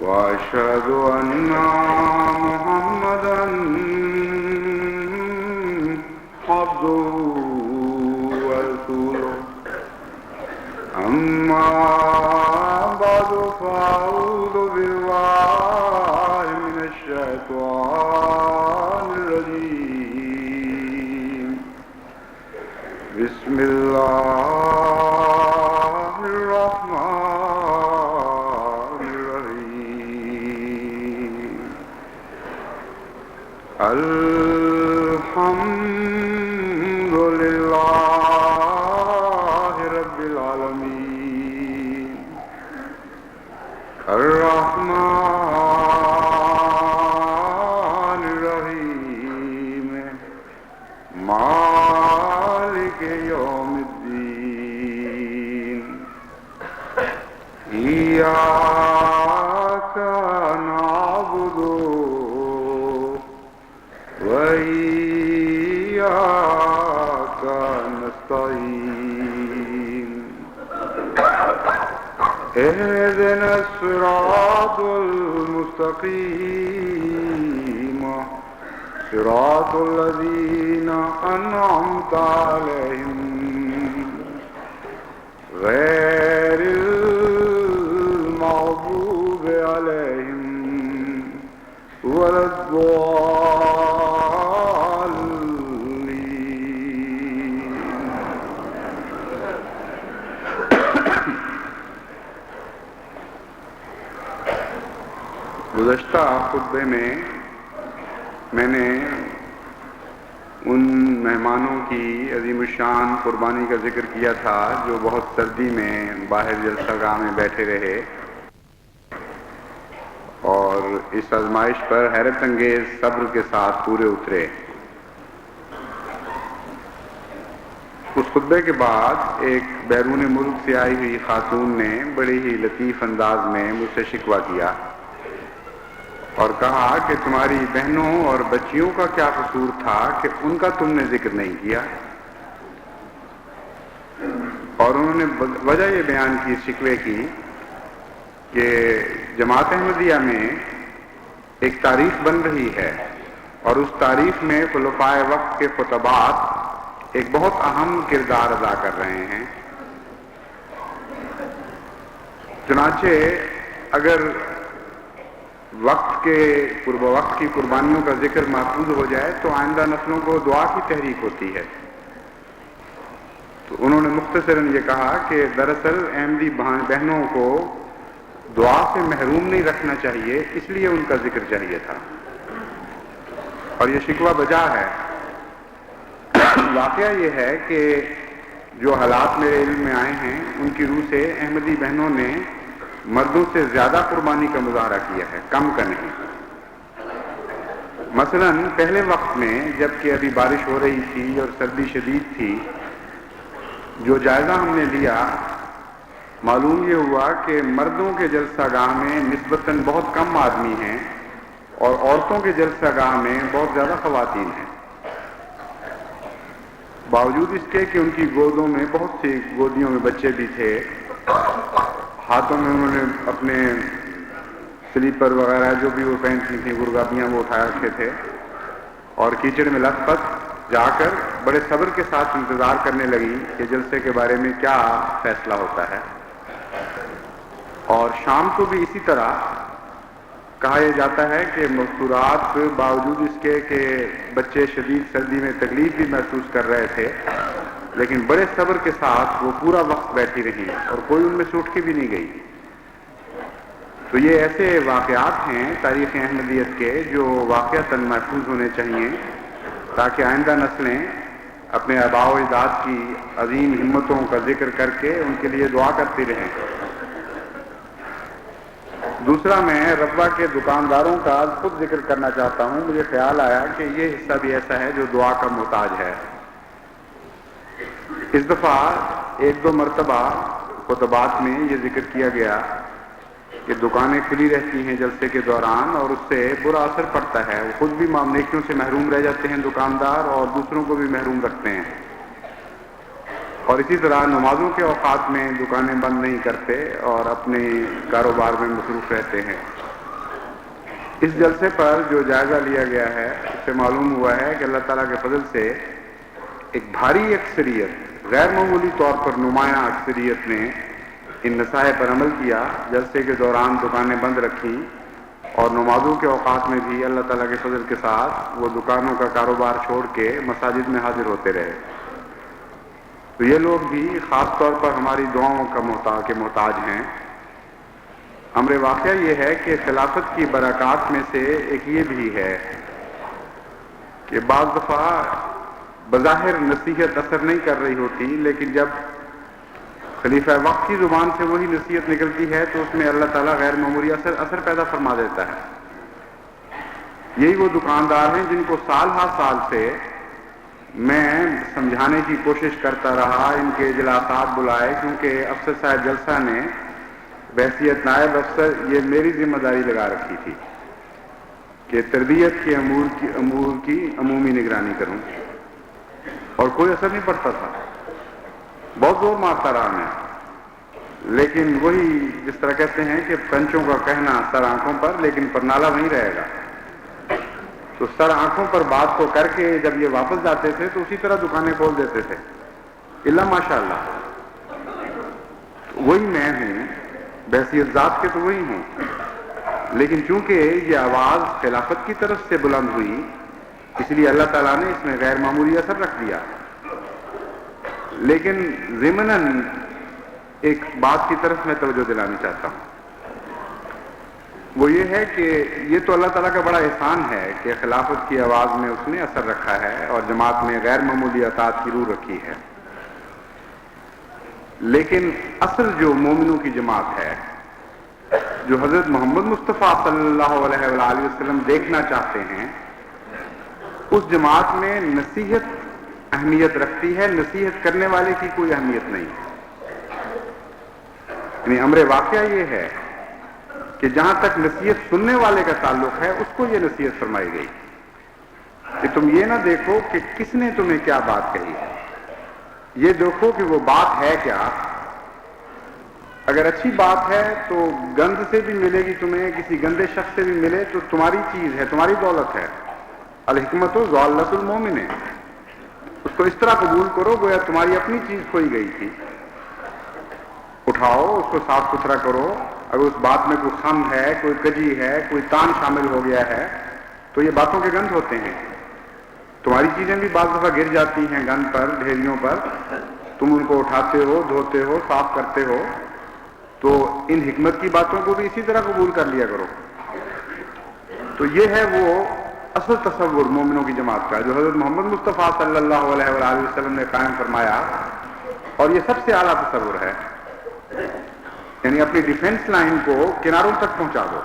وأشهد أن محمدا عبده ورسوله أما بعد فأعوذ بالله من الشيطان الرجيم بسم الله الرحمن الرحيم الحمد لله رب العالمين الرحمن الرحيم مالك يوم الدين إياك نعبد وإياك نستعين اهدنا الصراط المستقيم صراط الذين أنعمت عليهم غير المغضوب عليهم ولا الضالين. گزشتہ خطبے میں میں نے ان مہمانوں کی عظیم الشان قربانی کا ذکر کیا تھا جو بہت سردی میں باہر جلسہ گاہ میں بیٹھے رہے اور اس آزمائش پر حیرت انگیز صبر کے ساتھ پورے اترے. اس خطبے کے بعد ایک بیرون ملک سے آئی ہوئی خاتون نے بڑے ہی لطیف انداز میں مجھ سے شکوہ کیا اور کہا کہ تمہاری بہنوں اور بچیوں کا کیا قصور تھا کہ ان کا تم نے ذکر نہیں کیا. اور انہوں نے وجہ یہ بیان کی شکوے کی کہ جماعت احمدیہ میں ایک تاریخ بن رہی ہے اور اس تاریخ میں خلفائے وقت کے خطبات ایک بہت اہم کردار ادا کر رہے ہیں. چنانچہ اگر وقت کے قرب وقت کی قربانیوں کا ذکر محفوظ ہو جائے تو آئندہ نسلوں کو دعا کی تحریک ہوتی ہے. تو انہوں نے مختصراً یہ کہا کہ دراصل احمدی بہنوں کو دعا سے محروم نہیں رکھنا چاہیے، اس لیے ان کا ذکر چاہیے تھا. اور یہ شکوہ بجا ہے. واقعہ یہ ہے کہ جو حالات میرے علم میں آئے ہیں ان کی روح سے احمدی بہنوں نے مردوں سے زیادہ قربانی کا مظاہرہ کیا ہے، کم کا نہیں. مثلا پہلے وقت میں جب کہ ابھی بارش ہو رہی تھی اور سردی شدید تھی، جو جائزہ ہم نے لیا معلوم یہ ہوا کہ مردوں کے جلسہ گاہ میں نسبتاً بہت کم آدمی ہیں اور عورتوں کے جلسہ گاہ میں بہت زیادہ خواتین ہیں. باوجود اس کے کہ ان کی گودوں میں بہت سی گودیوں میں بچے بھی تھے، ہاتھوں میں انہوں نے اپنے سلیپر وغیرہ جو بھی وہ پہنتی تھیں گرگابیاں وہ اٹھا رکھے تھے اور کیچڑ میں لت پت جا کر بڑے صبر کے ساتھ انتظار کرنے لگی کہ جلسے کے بارے میں کیا فیصلہ ہوتا ہے. اور شام کو بھی اسی طرح کہا یہ جاتا ہے کہ مستورات باوجود اس کے کہ بچے شدید سردی میں تکلیف بھی محسوس کر رہے تھے لیکن بڑے صبر کے ساتھ وہ پورا وقت بیٹھی رہی اور کوئی ان میں سے اٹھ کے بھی نہیں گئی. تو یہ ایسے واقعات ہیں تاریخ احمدیت کے جو واقعتاً محفوظ ہونے چاہیے تاکہ آئندہ نسلیں اپنے آباء و اجداد کی عظیم ہمتوں کا ذکر کر کے ان کے لیے دعا کرتی رہیں. دوسرا میں ربوہ کے دکانداروں کا خود ذکر کرنا چاہتا ہوں. مجھے خیال آیا کہ یہ حصہ بھی ایسا ہے جو دعا کا محتاج ہے. اس دفعہ ایک دو مرتبہ خطبات میں یہ ذکر کیا گیا کہ دکانیں کھلی رہتی ہیں جلسے کے دوران اور اس سے برا اثر پڑتا ہے. وہ خود بھی نیکیوں سے محروم رہ جاتے ہیں دکاندار اور دوسروں کو بھی محروم رکھتے ہیں. اور اسی طرح نمازوں کے اوقات میں دکانیں بند نہیں کرتے اور اپنے کاروبار میں مصروف رہتے ہیں. اس جلسے پر جو جائزہ لیا گیا ہے اس سے معلوم ہوا ہے کہ اللہ تعالیٰ کے فضل سے ایک بھاری اکثریت، غیر معمولی طور پر نمایاں اکثریت نے ان نصائح پر عمل کیا. جلسے کے دوران دکانیں بند رکھی اور نمازوں کے اوقات میں بھی اللہ تعالیٰ کے فضل کے ساتھ وہ دکانوں کا کاروبار چھوڑ کے مساجد میں حاضر ہوتے رہے. تو یہ لوگ بھی خاص طور پر ہماری دعاؤں کے محتاج ہیں. امر واقعہ یہ ہے کہ خلافت کی برکات میں سے ایک یہ بھی ہے کہ بعض دفعہ بظاہر نصیحت اثر نہیں کر رہی ہوتی، لیکن جب خلیفہ وقت کی زبان سے وہی نصیحت نکلتی ہے تو اس میں اللہ تعالیٰ غیر معمولی اثر پیدا فرما دیتا ہے. یہی وہ دکاندار ہیں جن کو سال ہر سال سے میں سمجھانے کی کوشش کرتا رہا، ان کے اجلاسات بلائے، کیونکہ افسر صاحب جلسہ نے بحیثیت نائب افسر یہ میری ذمہ داری لگا رکھی تھی کہ تربیت کے امور کی عمومی نگرانی کروں، اور کوئی اثر نہیں پڑتا تھا. بہت زور مارتا رہا میں، لیکن وہی جس طرح کہتے ہیں کہ پنچوں کا کہنا سر آنکھوں پر، لیکن پرنالہ وہیں رہے گا. تو سر آنکھوں پر بات کو کر کے جب یہ واپس جاتے تھے تو اسی طرح دکانیں کھول دیتے تھے. اللہ ماشاء اللہ وہی میں ہوں، بحیثیت ذات کے تو وہی ہوں، لیکن چونکہ یہ آواز خلافت کی طرف سے بلند ہوئی اس لیے اللہ تعالیٰ نے اس میں غیر معمولی اثر رکھ دیا. لیکن ضمناً ایک بات کی طرف میں توجہ دلانا چاہتا ہوں، وہ یہ ہے کہ یہ تو اللہ تعالیٰ کا بڑا احسان ہے کہ خلافت کی آواز میں اس نے اثر رکھا ہے اور جماعت میں غیر معمولی اطاعت کی روح رکھی ہے. لیکن اصل جو مومنوں کی جماعت ہے، جو حضرت محمد مصطفیٰ صلی اللہ علیہ وآلہ وسلم دیکھنا چاہتے ہیں، اس جماعت میں نصیحت اہمیت رکھتی ہے، نصیحت کرنے والے کی کوئی اہمیت نہیں. یعنی امر واقعہ یہ ہے کہ جہاں تک نصیحت سننے والے کا تعلق ہے اس کو یہ نصیحت فرمائی گئی کہ تم یہ نہ دیکھو کہ کس نے تمہیں کیا بات کہی ہے، یہ دیکھو کہ وہ بات ہے کیا. اگر اچھی بات ہے تو گند سے بھی ملے گی تمہیں، کسی گندے شخص سے بھی ملے تو تمہاری چیز ہے، تمہاری دولت ہے. الحکمت ضالۃ المومن، اس کو اس طرح قبول کرو گویا تمہاری اپنی چیز کھوئی گئی تھی. اٹھاؤ اس کو، صاف ستھرا کرو. اگر اس بات میں کوئی خم ہے، کوئی کجی ہے، کوئی تان شامل ہو گیا ہے تو یہ باتوں کے گند ہوتے ہیں. تمہاری چیزیں بھی بعض دفعہ گر جاتی ہیں گند پر، ڈھیریوں پر، تم ان کو اٹھاتے ہو، دھوتے ہو، صاف کرتے ہو. تو ان حکمت کی باتوں کو بھی اسی طرح قبول کر لیا کرو. تو یہ ہے وہ اصل تصور مومنوں کی جماعت کا جو حضرت محمد مصطفیٰ صلی اللہ علیہ وآلہ وسلم نے قائم فرمایا، اور یہ سب سے اعلیٰ تصور ہے. یعنی اپنی ڈیفنس لائن کو کناروں تک پہنچا دو.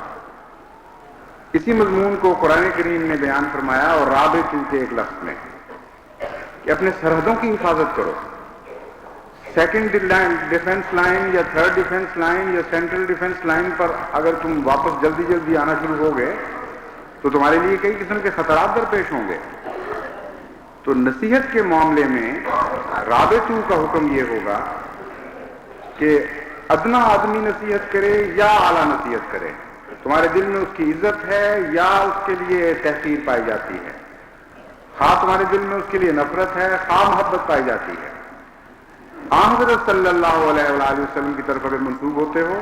اسی مضمون کو قرآن کریم نے بیان فرمایا اور رابطو کے ایک لفظ میں کہ اپنے سرحدوں کی حفاظت کرو. سیکنڈ ڈیفنس لائن یا تھرڈ ڈیفنس لائن یا سینٹرل ڈیفنس لائن پر اگر تم واپس جلدی آنا شروع ہو گئے تو تمہارے لیے کئی قسم کے خطرات درپیش ہوں گے. تو نصیحت کے معاملے میں رابطو کا حکم یہ ہوگا کہ ادنا آدمی نصیحت کرے یا اعلیٰ نصیحت کرے، تمہارے دل میں اس کی عزت ہے یا اس کے لیے تحقیر پائی جاتی ہے، خواہ تمہارے دل میں اس کے لیے نفرت ہے، خواہ محبت پائی جاتی ہے. حضرت صلی اللہ علیہ وآلہ وسلم کی طرف اگر منسوب ہوتے ہو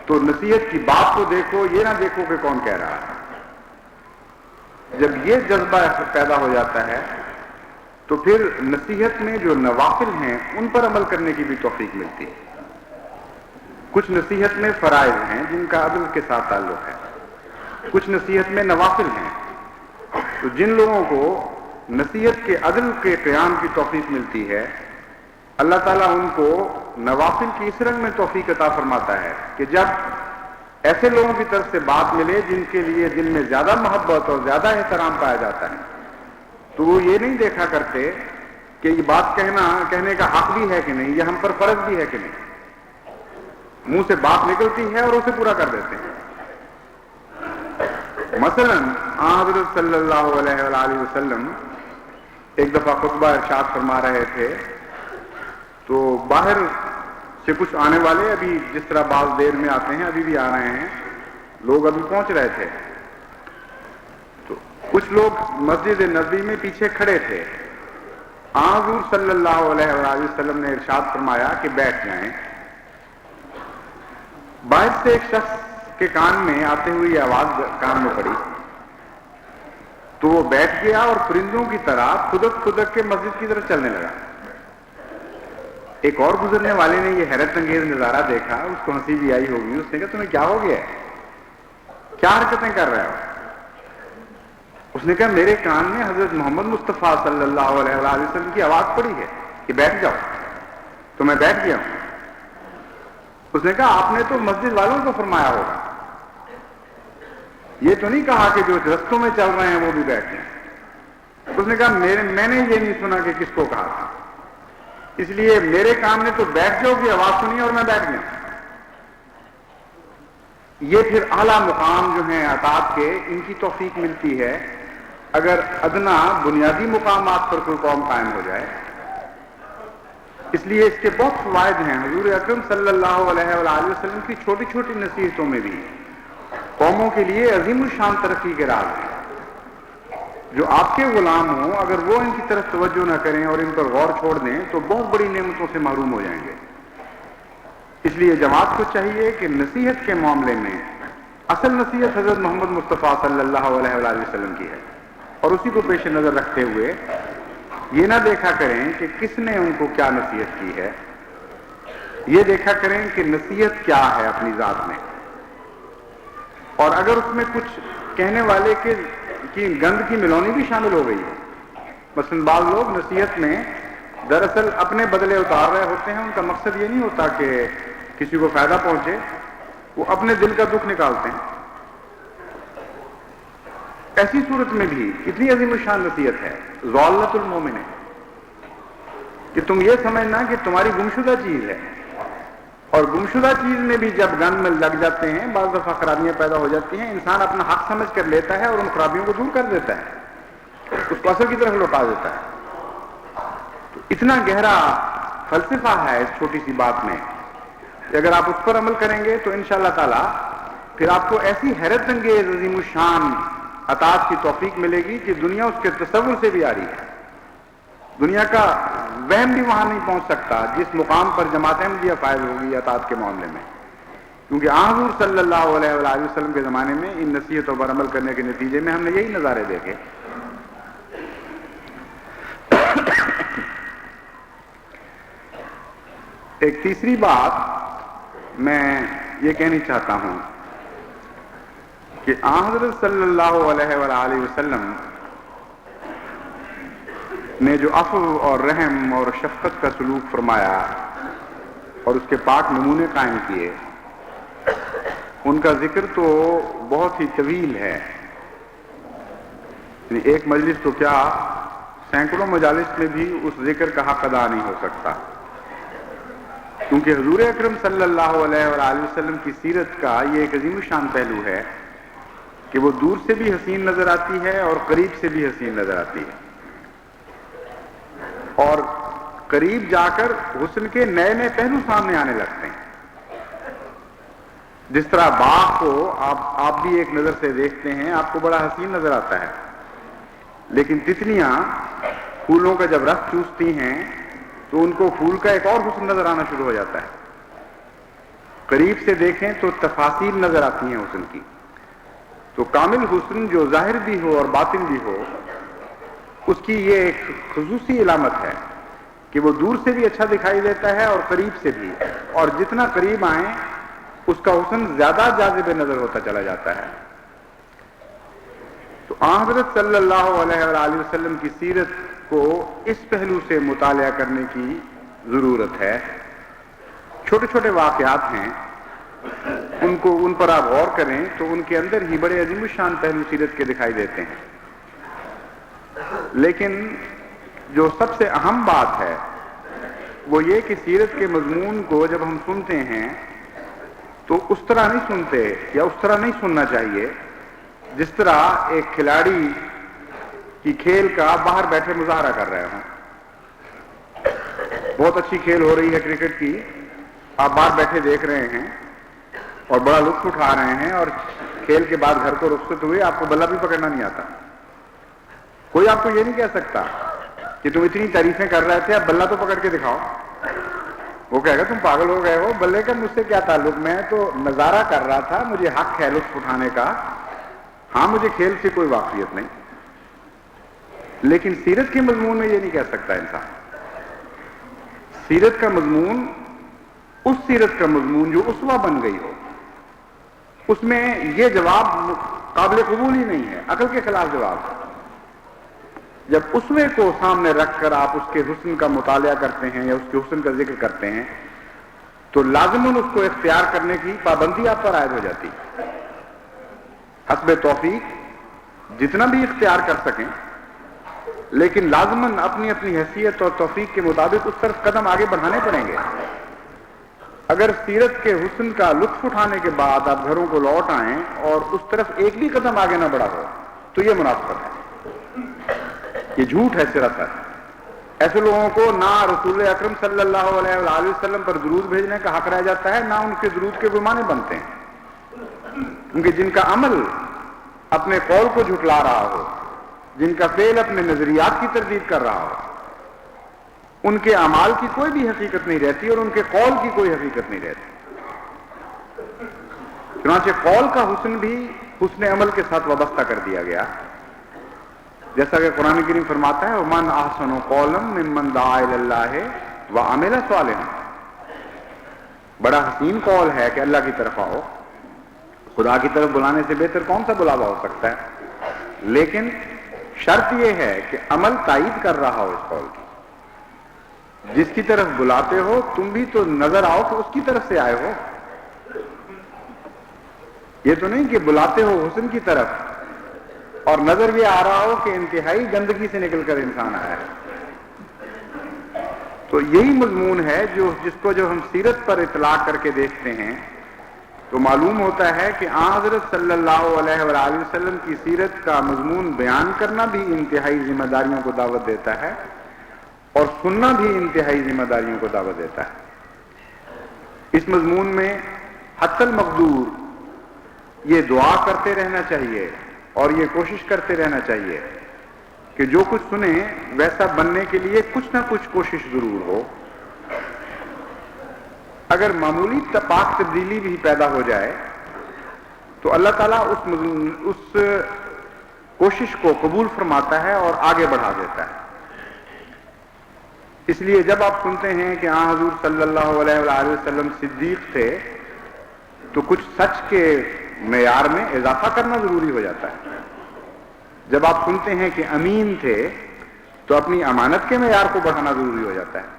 تو نصیحت کی بات کو دیکھو، یہ نہ دیکھو کہ کون کہہ رہا ہے. جب یہ جذبہ پیدا ہو جاتا ہے تو پھر نصیحت میں جو نوافل ہیں ان پر عمل کرنے کی بھی توفیق ملتی ہے. کچھ نصیحت میں فرائض ہیں جن کا عدل کے ساتھ تعلق ہے، کچھ نصیحت میں نوافل ہیں. تو جن لوگوں کو نصیحت کے عدل کے قیام کی توفیق ملتی ہے، اللہ تعالیٰ ان کو نوافل کی اس رنگ میں توفیق عطا فرماتا ہے کہ جب ایسے لوگوں کی طرف سے بات ملے جن کے لیے دل میں زیادہ محبت اور زیادہ احترام پایا جاتا ہے، تو وہ یہ نہیں دیکھا کرتے کہ یہ بات کہنے کا حق بھی ہے کہ نہیں، یہ ہم پر فرض بھی ہے کہ نہیں. منہ سے بات نکلتی ہے اور اسے پورا کر دیتے ہیں. مثلا حضرت صلی اللہ علیہ وآلہ وسلم ایک دفعہ خطبہ ارشاد فرما رہے تھے تو باہر سے کچھ آنے والے، ابھی جس طرح بعض دیر میں آتے ہیں ابھی بھی آ رہے ہیں، لوگ ابھی پہنچ رہے تھے. کچھ لوگ مسجد نبوی میں پیچھے کھڑے تھے. حضور صلی اللہ علیہ وآلہ وسلم نے ارشاد فرمایا کہ بیٹھ جائیں. باہر سے ایک شخص کے کان میں آتے ہوئے یہ آواز کان میں پڑی تو وہ بیٹھ گیا اور پرندوں کی طرح خدک خدک کے مسجد کی طرف چلنے لگا. ایک اور گزرنے والے نے یہ حیرت انگیز نظارہ دیکھا, اس کو ہنسی بھی آئی ہوگی. اس نے کہا تمہیں کیا ہو گیا ہے, کیا حرکتیں کر رہے ہو؟ اس نے کہا میرے کان میں حضرت محمد مصطفیٰ صلی اللہ علیہ وآلہ وسلم کی آواز پڑی ہے کہ بیٹھ جاؤ, تو میں بیٹھ گیا ہوں. اس نے کہا آپ نے تو مسجد والوں کو فرمایا ہوگا, یہ تو نہیں کہا کہ جو رستوں میں چل رہے ہیں وہ بھی بیٹھ جائیں. اس نے کہا میں نے یہ نہیں سنا کہ کس کو کہا تھا, اس لیے میرے کام نے تو بیٹھ جاؤ کی آواز سنی اور میں بیٹھ گیا. یہ پھر اعلیٰ مقام جو ہیں عطاعت کے, ان کی توفیق ملتی ہے اگر ادنا بنیادی مقامات پر کوئی قوم قائم ہو جائے. اس لیے اس کے بہت فوائد ہیں. حضور اکرم صلی اللہ علیہ وآلہ وسلم کی چھوٹی چھوٹی نصیحتوں میں بھی قوموں کے لیے عظیم الشان ترقی کے راز ہیں. جو آپ کے غلام ہوں, اگر وہ ان کی طرف توجہ نہ کریں اور ان پر غور چھوڑ دیں تو بہت بڑی نعمتوں سے محروم ہو جائیں گے. اس لیے جماعت کو چاہیے کہ نصیحت کے معاملے میں اصل نصیحت حضرت محمد مصطفیٰ صلی اللہ علیہ وآلہ وسلم کی ہے, اور اسی کو پیش نظر رکھتے ہوئے یہ نہ دیکھا کریں کہ کس نے ان کو کیا نصیحت کی ہے, یہ دیکھا کریں کہ نصیحت کیا ہے اپنی ذات میں. اور اگر اس میں کچھ کہنے والے کی گند کی ملونی بھی شامل ہو گئی ہے, مثلا بعض لوگ نصیحت میں دراصل اپنے بدلے اتار رہے ہوتے ہیں, ان کا مقصد یہ نہیں ہوتا کہ کسی کو فائدہ پہنچے, وہ اپنے دل کا دکھ نکالتے ہیں. ایسی صورت میں بھی اتنی عظیم الشان نصیحت ہے ضالۃ المومن, کہ تم یہ سمجھنا کہ تمہاری گمشدہ چیز ہے, اور گمشدہ چیز میں بھی جب گند میں لگ جاتے ہیں بعض دفعہ خرابیاں پیدا ہو جاتی ہیں, انسان اپنا حق سمجھ کر لیتا ہے اور ان خرابیوں کو دور کر دیتا ہے, اس کو اصل کی طرف لوٹا دیتا ہے. تو اتنا گہرا فلسفہ ہے اس چھوٹی سی بات میں کہ اگر آپ اس پر عمل کریں گے تو انشاءاللہ تعالی پھر آپ کو ایسی حیرت انگیز عظیم الشان عطاعت کی توفیق ملے گی کہ دنیا اس کے تصور سے بھی آ رہی ہے. دنیا کا وہم بھی وہاں نہیں پہنچ سکتا جس مقام پر جماعت احمدیہ فائز ہوگی عطاعت کے معاملے میں, کیونکہ حضور صلی اللہ علیہ وآلہ وسلم کے زمانے میں ان نصیحتوں پر عمل کرنے کے نتیجے میں ہم نے یہی نظارے دیکھے. ایک تیسری بات میں یہ کہنی چاہتا ہوں کہ حضرت صلی اللہ علیہ وآلہ وسلم نے جو عفو اور رحم اور شفقت کا سلوک فرمایا اور اس کے پاک نمونے قائم کیے, ان کا ذکر تو بہت ہی طویل ہے. یعنی ایک مجلس تو کیا سینکڑوں مجالس میں بھی اس ذکر کا حق ادا نہیں ہو سکتا, کیونکہ حضور اکرم صلی اللہ علیہ وآلہ وسلم کی سیرت کا یہ ایک عظیم شان پہلو ہے کہ وہ دور سے بھی حسین نظر آتی ہے اور قریب سے بھی حسین نظر آتی ہے, اور قریب جا کر حسن کے نئے نئے پہلو سامنے آنے لگتے ہیں. جس طرح باغ کو آپ بھی ایک نظر سے دیکھتے ہیں, آپ کو بڑا حسین نظر آتا ہے, لیکن تتلیاں پھولوں کا جب رس چوستی ہیں تو ان کو پھول کا ایک اور حسن نظر آنا شروع ہو جاتا ہے. قریب سے دیکھیں تو تفاصیل نظر آتی ہیں حسن کی. تو کامل حسن جو ظاہر بھی ہو اور باطن بھی ہو, اس کی یہ ایک خصوصی علامت ہے کہ وہ دور سے بھی اچھا دکھائی دیتا ہے اور قریب سے بھی, اور جتنا قریب آئیں اس کا حسن زیادہ جاذب نظر ہوتا چلا جاتا ہے. تو حضرت صلی اللہ علیہ وآلہ وسلم کی سیرت کو اس پہلو سے مطالعہ کرنے کی ضرورت ہے. چھوٹے چھوٹے واقعات ہیں, ان پر آپ غور کریں تو ان کے اندر ہی بڑے عظیم الشان پہلو سیرت کے دکھائی دیتے ہیں. لیکن جو سب سے اہم بات ہے وہ یہ کہ سیرت کے مضمون کو جب ہم سنتے ہیں تو اس طرح نہیں سنتے, یا اس طرح نہیں سننا چاہیے جس طرح ایک کھلاڑی کی کھیل کا باہر بیٹھے مظاہرہ کر رہے ہوں. بہت اچھی کھیل ہو رہی ہے کرکٹ کی, آپ باہر بیٹھے دیکھ رہے ہیں اور بڑا لطف اٹھا رہے ہیں, اور کھیل کے بعد گھر کو رخصت ہوئے آپ کو بلہ بھی پکڑنا نہیں آتا, کوئی آپ کو یہ نہیں کہہ سکتا کہ تم اتنی تعریفیں کر رہے تھے اب بلہ تو پکڑ کے دکھاؤ. وہ کہے گا تم پاگل ہو گئے ہو، بلے کا مجھ سے کیا تعلق، میں تو نظارہ کر رہا تھا، مجھے حق ہے لطف اٹھانے کا، ہاں مجھے کھیل سے کوئی واقفیت نہیں. لیکن سیرت کے مضمون میں یہ نہیں کہہ سکتا انسان. سیرت کا مضمون اس سیرت کا مضمون جو اسوہ بن گئی ہو، اس میں یہ جواب قابل قبول ہی نہیں ہے، عقل کے خلاف جواب. جب اسوے کو سامنے رکھ کر آپ اس کے حسن کا مطالعہ کرتے ہیں یا اس کے حسن کا ذکر کرتے ہیں تو لازماً اس کو اختیار کرنے کی پابندی آپ پر عائد ہو جاتی. حسب توفیق جتنا بھی اختیار کر سکیں، لیکن لازماً اپنی اپنی حیثیت اور توفیق کے مطابق اس طرف قدم آگے بڑھانے پڑیں گے. اگر سیرت کے حسن کا لطف اٹھانے کے بعد آپ گھروں کو لوٹ آئیں اور اس طرف ایک بھی قدم آگے نہ بڑھا ہو تو یہ منافقت ہے، یہ جھوٹ ہے سراسر. ایسے لوگوں کو نہ رسول اکرم صلی اللہ علیہ وآلہ وسلم پر درود بھیجنے کا حق رہ جاتا ہے، نہ ان کے درود کے کوئی معنی بنتے ہیں. کیونکہ جن کا عمل اپنے قول کو جھٹلا رہا ہو، جن کا فعل اپنے نظریات کی تردید کر رہا ہو، ان کے اعمال کی کوئی بھی حقیقت نہیں رہتی اور ان کے قول کی کوئی حقیقت نہیں رہتی. چنانچہ قول کا حسن بھی حسن عمل کے ساتھ وابستہ کر دیا گیا، جیسا کہ قرآن کریم فرماتا ہے وَمَنْ أَحْسَنُ قَوْلًا مِّمَّنْ دَعَا إِلَى اللَّهِ وَعَمِلَ صَالِحًا. بڑا حسین قول ہے کہ اللہ کی طرف آؤ. خدا کی طرف بلانے سے بہتر کون سا بلاوا ہو سکتا ہے؟ لیکن شرط یہ ہے کہ عمل تائید کر رہا ہو اس قول کی. جس کی طرف بلاتے ہو تم بھی تو نظر آؤ کہ اس کی طرف سے آئے ہو. یہ تو نہیں کہ بلاتے ہو حسن کی طرف اور نظر یہ آ رہا ہو کہ انتہائی گندگی سے نکل کر انسان آیا ہے. تو یہی مضمون ہے جس کو ہم سیرت پر اطلاق کر کے دیکھتے ہیں تو معلوم ہوتا ہے کہ آن حضرت صلی اللہ علیہ وآلہ وسلم کی سیرت کا مضمون بیان کرنا بھی انتہائی ذمہ داریوں کو دعوت دیتا ہے اور سننا بھی انتہائی ذمہ داریوں کو دعوت دیتا ہے. اس مضمون میں حتی المقدور یہ دعا کرتے رہنا چاہیے اور یہ کوشش کرتے رہنا چاہیے کہ جو کچھ سنیں ویسا بننے کے لیے کچھ نہ کچھ کوشش ضرور ہو. اگر معمولی پاک تبدیلی بھی پیدا ہو جائے تو اللہ تعالیٰ اس کوشش کو قبول فرماتا ہے اور آگے بڑھا دیتا ہے. اس لیے جب آپ سنتے ہیں کہ آن حضور صلی اللہ علیہ وآلہ وسلم صدیق تھے تو کچھ سچ کے معیار میں اضافہ کرنا ضروری ہو جاتا ہے. جب آپ سنتے ہیں کہ امین تھے تو اپنی امانت کے معیار کو بڑھانا ضروری ہو جاتا ہے.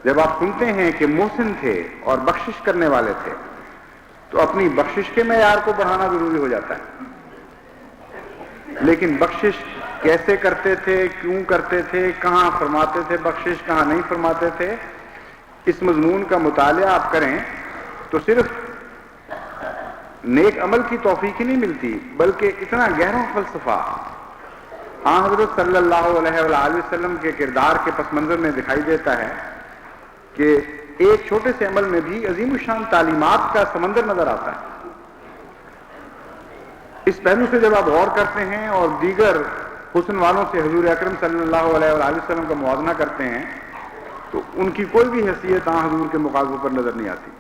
جب آپ سنتے ہیں کہ محسن تھے اور بخشش کرنے والے تھے تو اپنی بخشش کے معیار کو بڑھانا ضروری ہو جاتا ہے. لیکن بخشش کیسے کرتے تھے، کیوں کرتے تھے، کہاں فرماتے تھے بخشش، کہاں نہیں فرماتے تھے، اس مضمون کا مطالعہ آپ کریں تو صرف نیک عمل کی توفیق ہی نہیں ملتی بلکہ اتنا گہرا فلسفہ آن حضرت صلی اللہ علیہ وآلہ وسلم کے کردار کے پس منظر میں دکھائی دیتا ہے کہ ایک چھوٹے سے عمل میں بھی عظیم الشان تعلیمات کا سمندر نظر آتا ہے. اس پہلو سے جب آپ غور کرتے ہیں اور دیگر حسن والوں سے حضور اکرم صلی اللہ علیہ وآلہ وسلم کا موازنہ کرتے ہیں تو ان کی کوئی بھی حیثیت آن حضور کے مقابلے پر نظر نہیں آتی.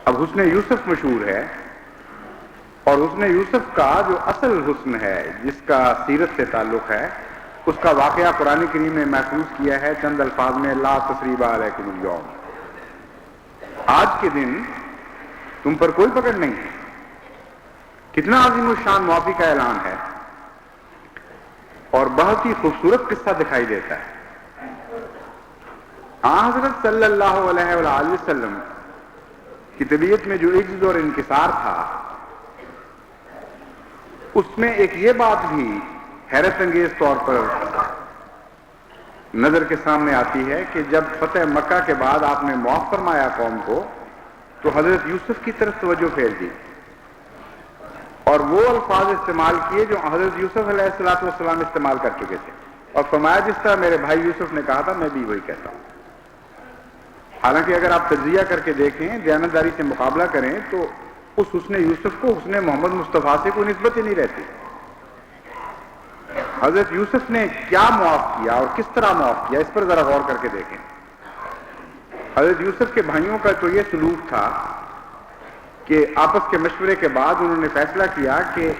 اب حسن یوسف مشہور ہے اور حسن یوسف کا جو اصل حسن ہے جس کا سیرت سے تعلق ہے اس کا واقعہ قرآن کریم میں محفوظ کیا ہے چند الفاظ میں لا تثریب علیکم اليوم. آج کے دن تم پر کوئی پکڑ نہیں ہے. کتنا عظیم الشان معافی کا اعلان ہے اور بہت ہی خوبصورت قصہ دکھائی دیتا ہے. حضرت صلی اللہ علیہ وآلہ وسلم کی طبیعت میں جو عجز اور انکسار تھا اس میں ایک یہ بات بھی حیرت انگیز طور پر نظر کے سامنے آتی ہے کہ جب فتح مکہ کے بعد آپ نے معاف فرمایا قوم کو تو حضرت یوسف کی طرف توجہ پھیر دی اور وہ الفاظ استعمال کیے جو حضرت یوسف علیہ السلام استعمال کر چکے تھے اور فرمایا جس طرح میرے بھائی یوسف نے کہا تھا میں بھی وہی کہتا ہوں. حالانکہ اگر آپ تجزیہ کر کے دیکھیں، دیانتداری سے مقابلہ کریں تو اس حسن یوسف کو حسن محمد مصطفیٰ سے کوئی نسبت ہی نہیں رہتی. حضرت یوسف نے کیا معاف کیا اور کس طرح معاف کیا، اس پر ذرا غور کر کے دیکھیں۔ حضرت یوسف کے بھائیوں کا تو یہ سلوک تھا کہ آپس کے مشورے کے بعد انہوں نے فیصلہ کیا کہ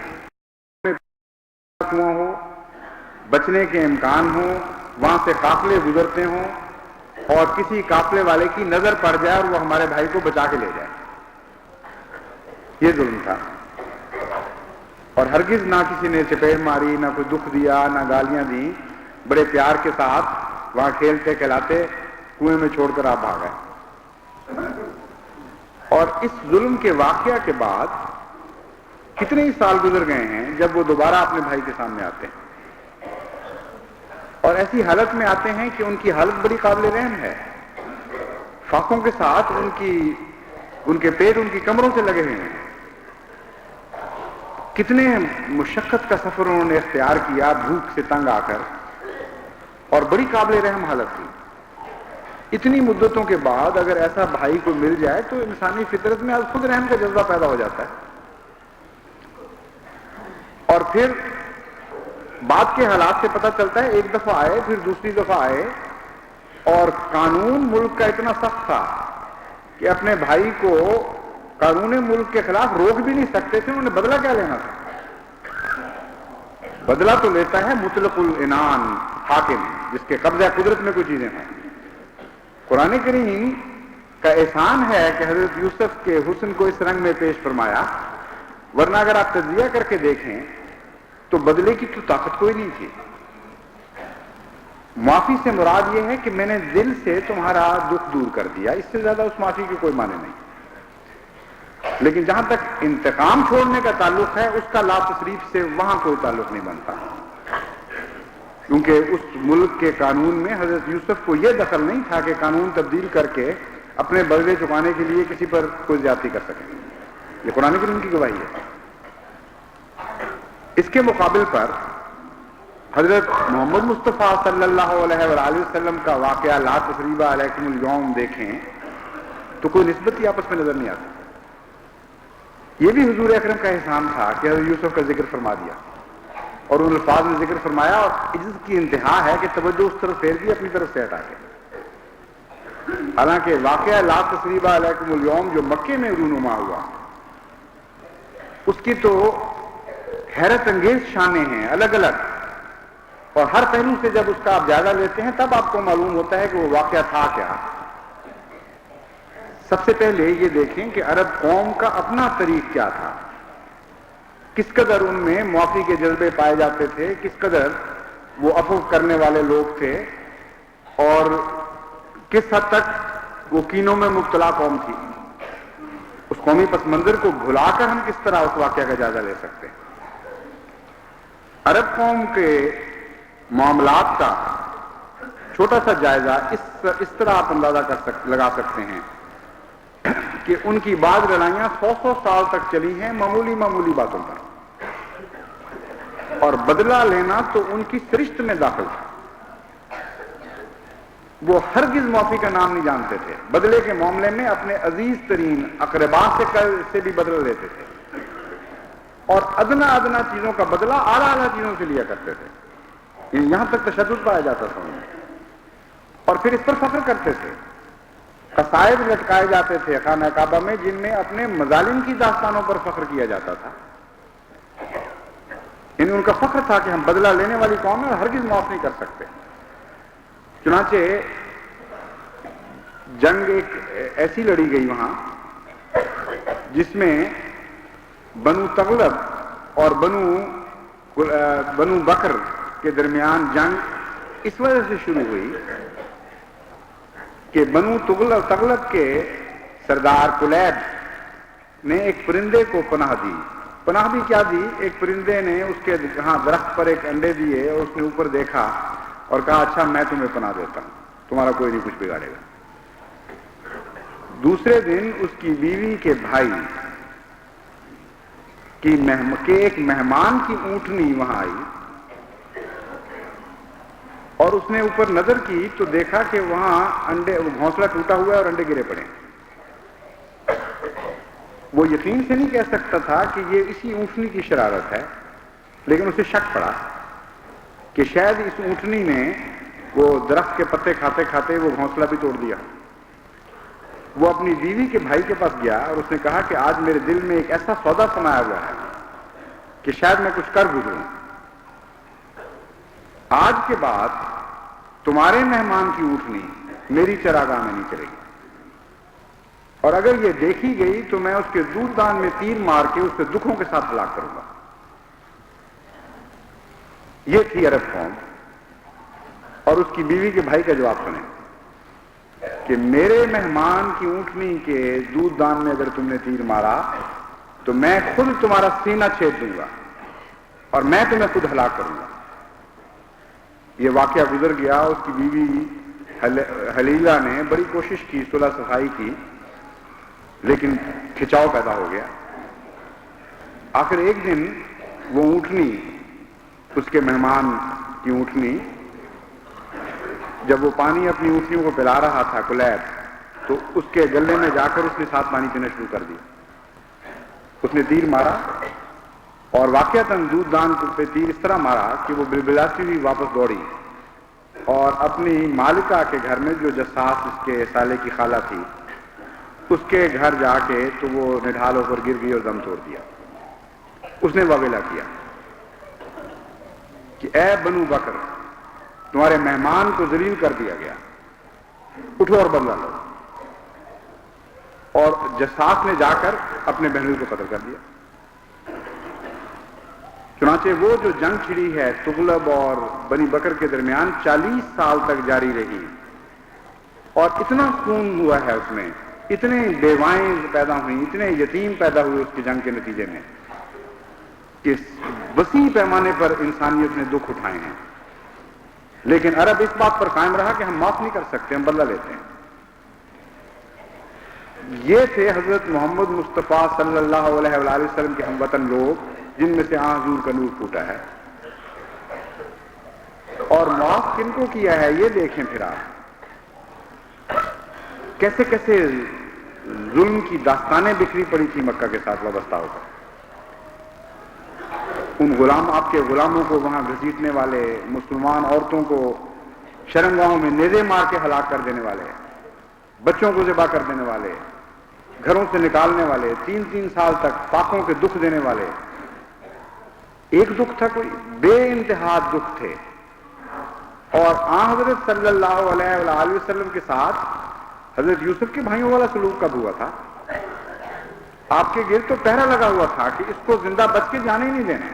کنواں ہو، بچنے کے امکان ہو، وہاں سے قافلے گزرتے ہوں اور کسی قافلے والے کی نظر پڑ جائے اور وہ ہمارے بھائی کو بچا کے لے جائے۔ یہ ظلم تھا، اور ہرگز نہ کسی نے چپیڑ ماری، نہ کوئی دکھ دیا، نہ گالیاں دی، بڑے پیار کے ساتھ وہاں کھیلتے کھلاتے کنویں میں چھوڑ کر آپ بھاگ گئے۔ اور اس ظلم کے واقعہ کے بعد کتنے ہی سال گزر گئے ہیں جب وہ دوبارہ اپنے بھائی کے سامنے آتے ہیں اور ایسی حالت میں آتے ہیں کہ ان کی حالت بڑی قابل رحم ہے، فاقوں کے ساتھ ان کے پیٹ ان کی کمروں سے لگے ہوئے ہیں۔ کتنے مشقت کا سفر انہوں نے اختیار کیا بھوک سے تنگ آ کر، اور بڑی قابل رحم حالت تھی۔ اتنی مدتوں کے بعد اگر ایسا بھائی کو مل جائے تو انسانی فطرت میں خود رحم کا جذبہ پیدا ہو جاتا ہے۔ اور پھر بعد کے حالات سے پتہ چلتا ہے، ایک دفعہ آئے، پھر دوسری دفعہ آئے، اور قانون ملک کا اتنا سخت تھا کہ اپنے بھائی کو قانون ملک کے خلاف روک بھی نہیں سکتے تھے۔ انہوں نے بدلہ کیا لینا تھا؟ بدلہ تو لیتا ہے مطلق العنان حاکم، جس کے قبضہ قدرت میں کوئی چیزیں ہیں۔ قرآن کریم کا احسان ہے کہ حضرت یوسف کے حسن کو اس رنگ میں پیش فرمایا، ورنہ اگر آپ تجزیہ کر کے دیکھیں تو بدلے کی تو طاقت کوئی نہیں تھی۔ معافی سے مراد یہ ہے کہ میں نے دل سے تمہارا دکھ دور کر دیا، اس سے زیادہ اس معافی کی کوئی معنی نہیں۔ لیکن جہاں تک انتقام چھوڑنے کا تعلق ہے، اس کا لا تصریف سے وہاں کوئی تعلق نہیں بنتا، کیونکہ اس ملک کے قانون میں حضرت یوسف کو یہ دخل نہیں تھا کہ قانون تبدیل کر کے اپنے بدلے چکانے کے لیے کسی پر کوئی زیادتی کر سکیں۔ یہ قرآن کریم کی گواہی ہے۔ اس کے مقابل پر حضرت محمد مصطفیٰ صلی اللہ علیہ وآلہ وسلم کا واقعہ لا تثریب علیکم اليوم دیکھیں تو کوئی نسبت ہی آپس میں نظر نہیں آتی۔ یہ بھی حضور اکرم کا احسان تھا کہ حضرت یوسف کا ذکر فرما دیا، اور ان الفاظ میں ذکر فرمایا، اور عزت کی انتہا ہے کہ توجہ اس طرف پھیر دی اپنی طرف سے ہٹا کے۔ حالانکہ واقعہ لا تثریب علیکم اليوم جو مکے میں رونما ہوا، اس کی تو حیرت انگیز شانیں ہیں الگ الگ، اور ہر پہلو سے جب اس کا آپ جائزہ لیتے ہیں تب آپ کو معلوم ہوتا ہے کہ وہ واقعہ تھا کیا۔ سب سے پہلے یہ دیکھیں کہ عرب قوم کا اپنا طریق کیا تھا، کس قدر ان میں معافی کے جذبے پائے جاتے تھے، کس قدر وہ عفو کرنے والے لوگ تھے، اور کس حد تک وہ کینوں میں مبتلا قوم تھی۔ اس قومی پس منظر کو بھلا کر ہم کس طرح اس واقعہ کا جائزہ لے سکتے ہیں۔ عرب قوم کے معاملات کا چھوٹا سا جائزہ اس طرح آپ اندازہ لگا سکتے ہیں کہ ان کی بعض لڑائیاں 100 سال تک چلی ہیں معمولی باتوں پر، اور بدلہ لینا تو ان کی سرشت میں داخل تھا۔ وہ ہرگز معافی کا نام نہیں جانتے تھے، بدلے کے معاملے میں اپنے عزیز ترین اقربا سے بھی بدلہ لیتے تھے، اور ادنا چیزوں کا بدلہ اعلیٰ چیزوں سے لیا کرتے تھے۔ یہاں تک تشدد پایا جاتا تھا انہیں، اور پھر اس پر فخر کرتے تھے۔ قصائد لٹکائے جاتے تھے خانہ کعبہ میں، جن میں اپنے مظالم کی داستانوں پر فخر کیا جاتا تھا۔ ان کا فخر تھا کہ ہم بدلہ لینے والی قوم ہے اور ہرگز معاف نہیں کر سکتے۔ چنانچہ جنگ ایک ایسی لڑی گئی وہاں جس میں بنو تغلب اور بنو بکر کے درمیان جنگ اس وجہ سے شروع ہوئی کہ بنو تغلب کے سردار کلیب نے ایک پرندے کو پناہ دی۔ پناہ بھی کیا دی؟ ایک پرندے نے اس کے درخت پر ایک انڈے دیے، اور اس نے اوپر دیکھا اور کہا اچھا میں تمہیں پناہ دیتا ہوں، تمہارا کوئی نہیں کچھ بگاڑے گا۔ دوسرے دن اس کی بیوی کے بھائی کے ایک مہمان کی اونٹنی وہاں آئی، اور اس نے اوپر نظر کی تو دیکھا کہ وہاں گھونسلہ ٹوٹا ہوا ہے اور انڈے گرے پڑے۔ وہ یقین سے نہیں کہہ سکتا تھا کہ یہ اسی اونٹنی کی شرارت ہے، لیکن اسے شک پڑا، کہ شاید اس اونٹنی نے وہ درخت کے پتے کھاتے کھاتے وہ گھونسلہ بھی توڑ دیا. وہ اپنی بیوی کے بھائی کے پاس گیا اور اس نے کہا کہ آج میرے دل میں ایک ایسا سودا سمایا ہوا ہے کہ شاید میں کچھ کر گزروں. آج کے بعد تمہارے مہمان کی اونٹنی میری چراگاہ میں نہیں چلے گی، اور اگر یہ دیکھی گئی تو میں اس کے دودھ دان میں تیر مار کے اس کے دکھوں کے ساتھ ہلاک کروں گا. یہ تھی عرب قوم. اور اس کی بیوی کے بھائی کا جواب سنیں کہ میرے مہمان کی اونٹنی کے دودھ دان میں اگر تم نے تیر مارا تو میں خود تمہارا سینہ چھید دوں گا اور میں تمہیں خود ہلاک کروں گا. یہ واقعہ گزر گیا. اس کی بیوی حلیلہ نے بڑی کوشش کی، صلح صفائی کی، لیکن کھچاؤ پیدا ہو گیا. آخر ایک دن وہ اونٹنی، اس کے مہمان کی اونٹنی، جب وہ پانی اپنی اونٹنیوں کو پلا رہا تھا کلیب، تو اس کے گلے میں جا کر اس نے ساتھ پانی پینا شروع کر دیا. اس نے تیر مارا اور واقعتاً دودھ دان پہ تیر اس طرح مارا کہ وہ بلبلاتی ہوئی واپس دوڑی اور اپنی مالکہ کے گھر میں، جو جساس اس کے سالے کی خالہ تھی، اس کے گھر جا کے تو وہ نڈھال ہو کر گر گئی اور دم توڑ دیا. اس نے واویلا کیا کہ اے بنو بکر، تمہارے مہمان کو ذلیل کر دیا گیا، اٹھو اور بدلہ لو. اور جساس نے جا کر اپنے بہنوئی کو قتل کر دیا. چنانچہ وہ جو جنگ چھڑی ہے تغلب اور بنی بکر کے درمیان 40 سال تک جاری رہی، اور اتنا خون ہوا ہے اس میں، اتنے بیوائیں پیدا ہوئیں، اتنے یتیم پیدا ہوئے اس کی جنگ کے نتیجے میں، کہ وسیع پیمانے پر انسانیت نے دکھ اٹھائے ہیں. لیکن عرب اس بات پر قائم رہا کہ ہم معاف نہیں کر سکتے، ہم بدلہ لیتے ہیں. یہ تھے حضرت محمد مصطفیٰ صلی اللہ علیہ وآلہ وسلم کے ہم وطن لوگ، جن میں سے حضور کا نور پھوٹا ہے. اور معاف کن کو کیا ہے یہ دیکھیں پھر آپ، کیسے کیسے ظلم کی داستانیں بکھری پڑی تھی مکہ کے ساتھ وابستہ ہو کر. ان غلام، آپ کے غلاموں کو وہاں گھسیٹنے والے، مسلمان عورتوں کو شرمگاہوں میں نیزے مار کے ہلاک کر دینے والے، بچوں کو ذبح کر دینے والے، گھروں سے نکالنے والے، 3 سال تک فاقوں کے دکھ دینے والے. ایک دکھ تھا کوئی؟ بے انتہا دکھ تھے. اور حضرت صلی اللہ علیہ وآلہ وسلم کے ساتھ حضرت یوسف کے بھائیوں والا سلوک کب ہوا تھا؟ آپ کے گرد تو پہرا لگا ہوا تھا کہ اس کو زندہ بچ کے جانے ہی نہیں دینا،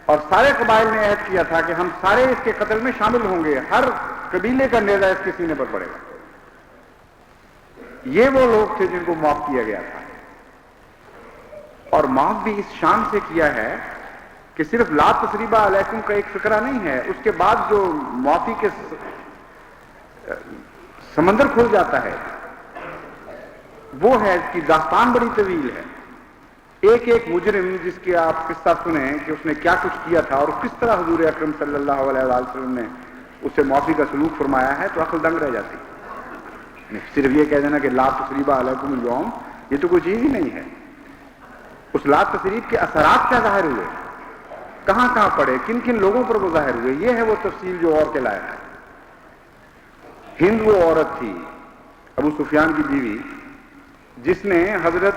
اور سارے قبائل نے عہد کیا تھا کہ ہم سارے اس کے قتل میں شامل ہوں گے، ہر قبیلے کا نیزہ اس کے سینے پر پڑے گا. یہ وہ لوگ تھے جن کو معاف کیا گیا تھا. اور معاف بھی اس شان سے کیا ہے کہ صرف لا تثریب علیکم کا ایک فقرہ نہیں ہے، اس کے بعد جو معافی کے سمندر کھل جاتا ہے وہ ہے، اس کی داستان بڑی طویل ہے. ایک ایک مجرم جس کے آپ قصہ سنیں کہ اس نے کیا کچھ کیا تھا اور کس طرح حضور اکرم صلی اللہ علیہ وسلم نے اس سے معافی کا سلوک فرمایا ہے، تو عقل دنگ رہ جاتی. صرف یہ کہہ دینا کہ لا تثریب علیکم اليوم، یہ تو کوئی چیز ہی نہیں ہے. اس لا تثریب کے اثرات کیا ظاہر ہوئے، کہاں کہاں پڑے، کن کن لوگوں پر وہ ظاہر ہوئے، یہ ہے وہ تفصیل جو اور کے لائق ہے. ہند وہ عورت تھی، ابو سفیان کی بیوی، جس نے حضرت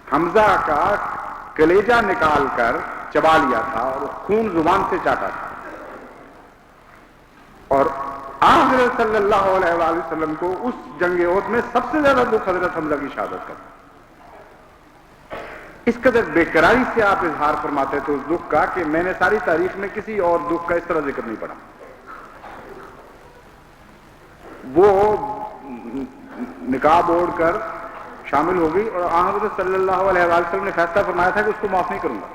حمزہ کا کلیجہ نکال کر چبا لیا تھا اور خون زبان سے چاٹا تھا. اور حضرت صلی اللہ علیہ وآلہ وسلم کو اس جنگ احد میں سب سے زیادہ دکھ حضرت حمزہ کی شہادت کا. اس قدر بے قراری سے آپ اظہار فرماتے تھے اس دکھ کا کہ میں نے ساری تاریخ میں کسی اور دکھ کا اس طرح ذکر نہیں پڑا. وہ نقاب اوڑھ کر شامل ہو گئی اور حضرت صلی اللہ علیہ وآلہ وسلم نے فیصلہ فرمایا تھا کہ اس کو معاف نہیں کروں گا،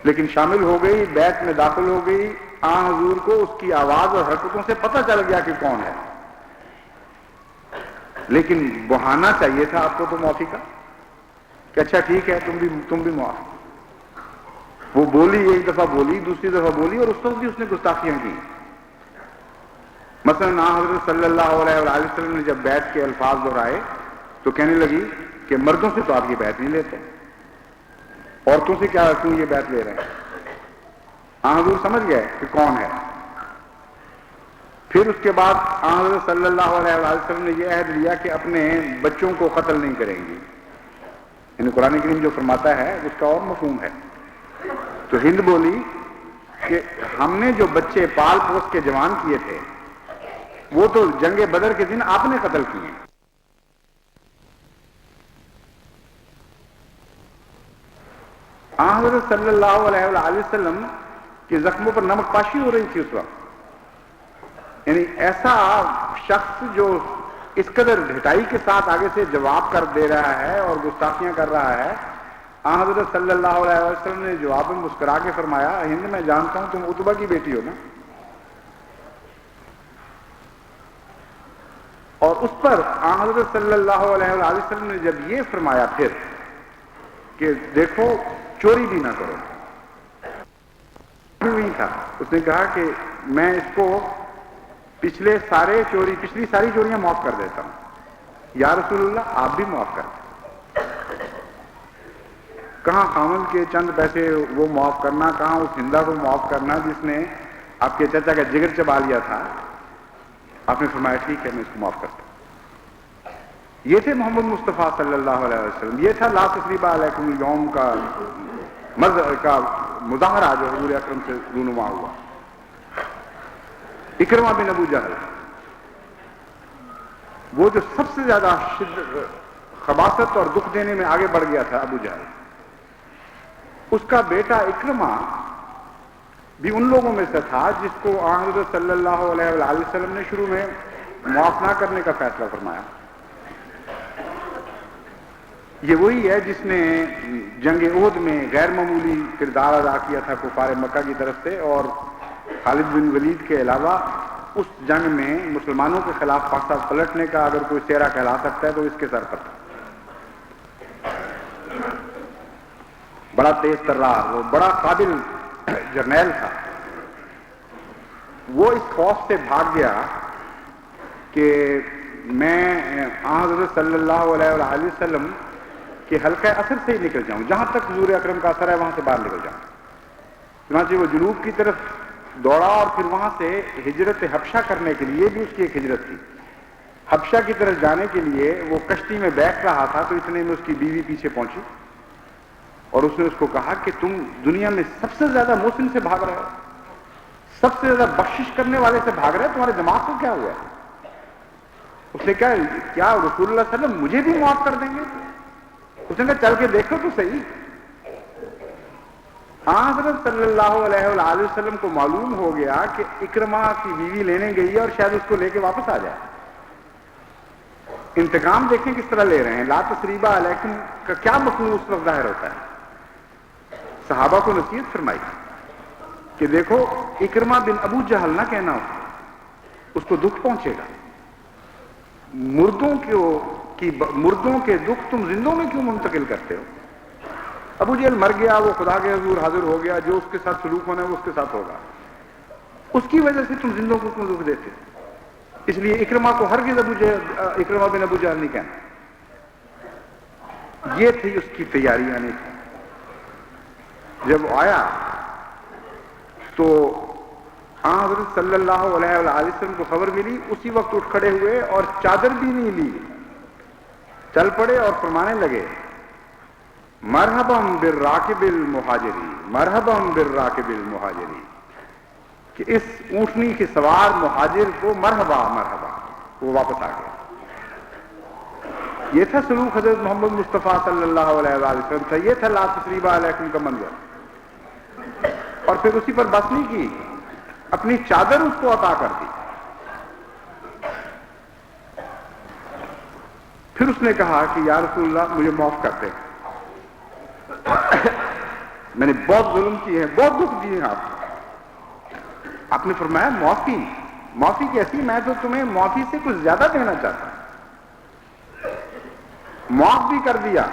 لیکن شامل ہو گئی، بیت میں داخل ہو گئی. حضور کو اس کی آواز اور حرکتوں سے پتہ چل گیا کہ کون ہے، لیکن بہانا چاہیے تھا آپ کو تو معافی کا کہ اچھا ٹھیک ہے تم بھی معاف. وہ بولی، ایک دفعہ بولی، دوسری دفعہ بولی، اور اس وقت بھی اس نے گستاخیاں کی. مثلا حضرت صلی اللہ علیہ وآلہ وسلم نے جب بیعت کے الفاظ دہرائے تو کہنے لگی کہ مردوں سے تو آپ یہ بیعت نہیں لیتے، عورتوں سے کیا کیوں یہ بیعت لے رہے ہیں؟ حضور سمجھ گئے کہ کون ہے. پھر اس کے بعد حضرت صلی اللہ علیہ وسلم نے یہ عہد لیا کہ اپنے بچوں کو قتل نہیں کریں گی. یعنی قرآن کریم جو فرماتا ہے اس کا اور مفہوم ہے. تو ہند بولی کہ ہم نے جو بچے پال پوس کے جوان کیے تھے وہ تو جنگ بدر کے دن آپ نے قتل کیے. حضرت صلی اللہ علیہ وسلم کے زخموں پر نمک پاشی ہو رہی تھی اس وقت. یعنی ایسا شخص جو اس قدر ڈھٹائی کے ساتھ آگے سے جواب کر دے رہا ہے اور گستاخیاں کر رہا ہے. حضرت صلی اللہ علیہ وسلم نے جواب میں مسکرا کے فرمایا ہند میں جانتا ہوں تم عتبہ کی بیٹی ہو نا. اور اس پر حضرت صلی اللہ علیہ وسلم نے جب یہ فرمایا پھر کہ دیکھو چوری بھی نہ کرو نہیں تھا. اس نے کہا کہ میں اس کو پچھلی ساری چوریاں معاف کر دیتا ہوں. یا رسول اللہ آپ بھی معاف کر دیں. کہاں خامن کے چند پیسے وہ معاف کرنا, کہاں اس ہندا کو معاف کرنا جس نے آپ کے چچا کا جگر چبا لیا تھا. آپ نے فرمایا ٹھیک ہے میں اس کو معاف کرتا ہوں. یہ تھے محمد مصطفیٰ صلی اللہ علیہ وسلم. یہ تھا لا تثریب علیکم اليوم کا مظاہرہ جو حضور اکرم سے رونما ہوا. اکرمہ بن ابو جہل وہ جو سب سے زیادہ خباثت اور دکھ دینے میں آگے بڑھ گیا تھا ابو جہل, اس کا بیٹا اکرمہ بھی ان لوگوں میں سے تھا جس کو حضرت صلی اللہ علیہ وسلم نے شروع میں معاف نہ کرنے کا فیصلہ فرمایا. یہ وہی ہے جس نے جنگ احد میں غیر معمولی کردار ادا کیا تھا کفار مکہ کی طرف سے, اور خالد بن ولید کے علاوہ اس جنگ میں مسلمانوں کے خلاف پاسا پلٹنے کا اگر کوئی چہرہ کہلا سکتا ہے تو اس کے سر پر تھا. بڑا تیز ترار, وہ بڑا قابل جرنیل تھا. وہ اس خوف سے بھاگ گیا کہ میں حضرت صلی اللہ علیہ وسلم کہ حلقہ اثر سے ہی نکل جاؤں, جہاں تک حضور اکرم کا اثر ہے وہاں سے باہر نکل جاؤں. چنانچہ وہ جنوب کی طرف دوڑا اور پھر وہاں سے ہجرت حبشہ کرنے کے لیے بھی اس کی ایک ہجرت تھی. حبشہ کی طرف جانے کے لیے وہ کشتی میں بیٹھ رہا تھا تو اتنے میں اس کی بیوی پیچھے پہنچی اور اس نے اس کو کہا کہ تم دنیا میں سب سے زیادہ محسن سے بھاگ رہے ہو, سب سے زیادہ بخشش کرنے والے سے بھاگ رہے ہو, تمہارے دماغ کو کیا ہوا ہے؟ اس نے کہا کیا رسول اللہ صلی اللہ علیہ وسلم مجھے بھی معاف کر دیں گے؟ اس نے کہا چل کے دیکھو تو صحیح. حضرت صلی اللہ علیہ وسلم کو معلوم ہو گیا کہ اکرمہ کی بیوی لینے گئی ہے اور شاید اس کو لے کے واپس آ جائے. انتقام دیکھیں کس طرح لے رہے ہیں. لا تثریب علیکم کا کیا مفہوم اس وقت ظاہر ہوتا ہے. صحابہ کو نصیحت فرمائی کہ دیکھو اکرمہ بن ابو جہل نہ کہنا اس کو دکھ پہنچے گا. مردوں کے دکھ تم زندوں میں کیوں منتقل کرتے ہو؟ ابو جہل مر گیا, وہ خدا کے حضور حاضر ہو گیا, جو اس کے ساتھ سلوک ہونا ہے وہ اس کے ساتھ ہوگا. اس کی وجہ سے تم زندوں کو کیوں دکھ دیتے؟ اس لیے اکرمہ کو ہرگز اکرمہ بن ابو جہل نہیں کہنا. یہ تھی اس کی تیاری آنے کی. جب آیا تو حضرت صلی اللہ علیہ وسلم کو خبر ملی, اسی وقت اٹھ کھڑے ہوئے اور چادر بھی نہیں لی, چل پڑے اور فرمانے لگے مرحبا بالراکب المہاجری, مرحبا بالراکب المہاجری, کہ اس اونٹنی کے سوار مہاجر کو مرحبا مرحبا. وہ واپس آ گیا. یہ تھا سلوک حضرت محمد مصطفیٰ صلی اللہ علیہ وسلم تھا. یہ تھا لا تثریب علیکم کا منظر. اور پھر اسی پر بس نہیں کی, اپنی چادر اس کو عطا کر دی. پھر اس نے کہا کہ یا رسول اللہ مجھے معاف کر دے, میں نے بہت ظلم کی ہے, بہت دکھ دیے ہیں آپ. آپ نے فرمایا معافی کیسی؟ میں تو تمہیں معافی سے کچھ زیادہ دینا چاہتا ہوں. معاف بھی کر دیا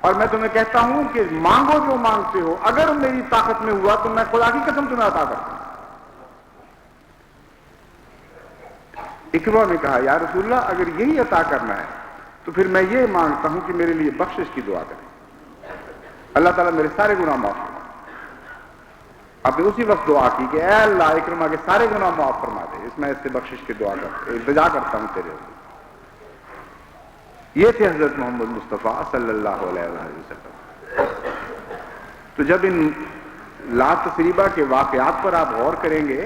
اور میں تمہیں کہتا ہوں کہ مانگو جو مانگتے ہو, اگر میری طاقت میں ہوا تو میں خدا کی قسم تمہیں عطا کرتا ہوں. اکرمہ نے کہا یا رسول اللہ اگر یہی عطا کرنا ہے تو پھر میں یہ مانگتا ہوں کہ میرے لیے بخشش کی دعا کریں, اللہ تعالیٰ میرے سارے گناہ معاف کرے. اب اسی وقت دعا کی کہ اے اللہ اکرمہ کے سارے گناہ معاف فرما دے، اس میں اس سے بخشش کی دعا کرتا التجا کرتا ہوں تیرے حضور۔ یہ تھے حضرت محمد مصطفیٰ صلی اللہ علیہ وآلہ وسلم۔ تو جب ان لا تثریبہ کے واقعات پر آپ غور کریں گے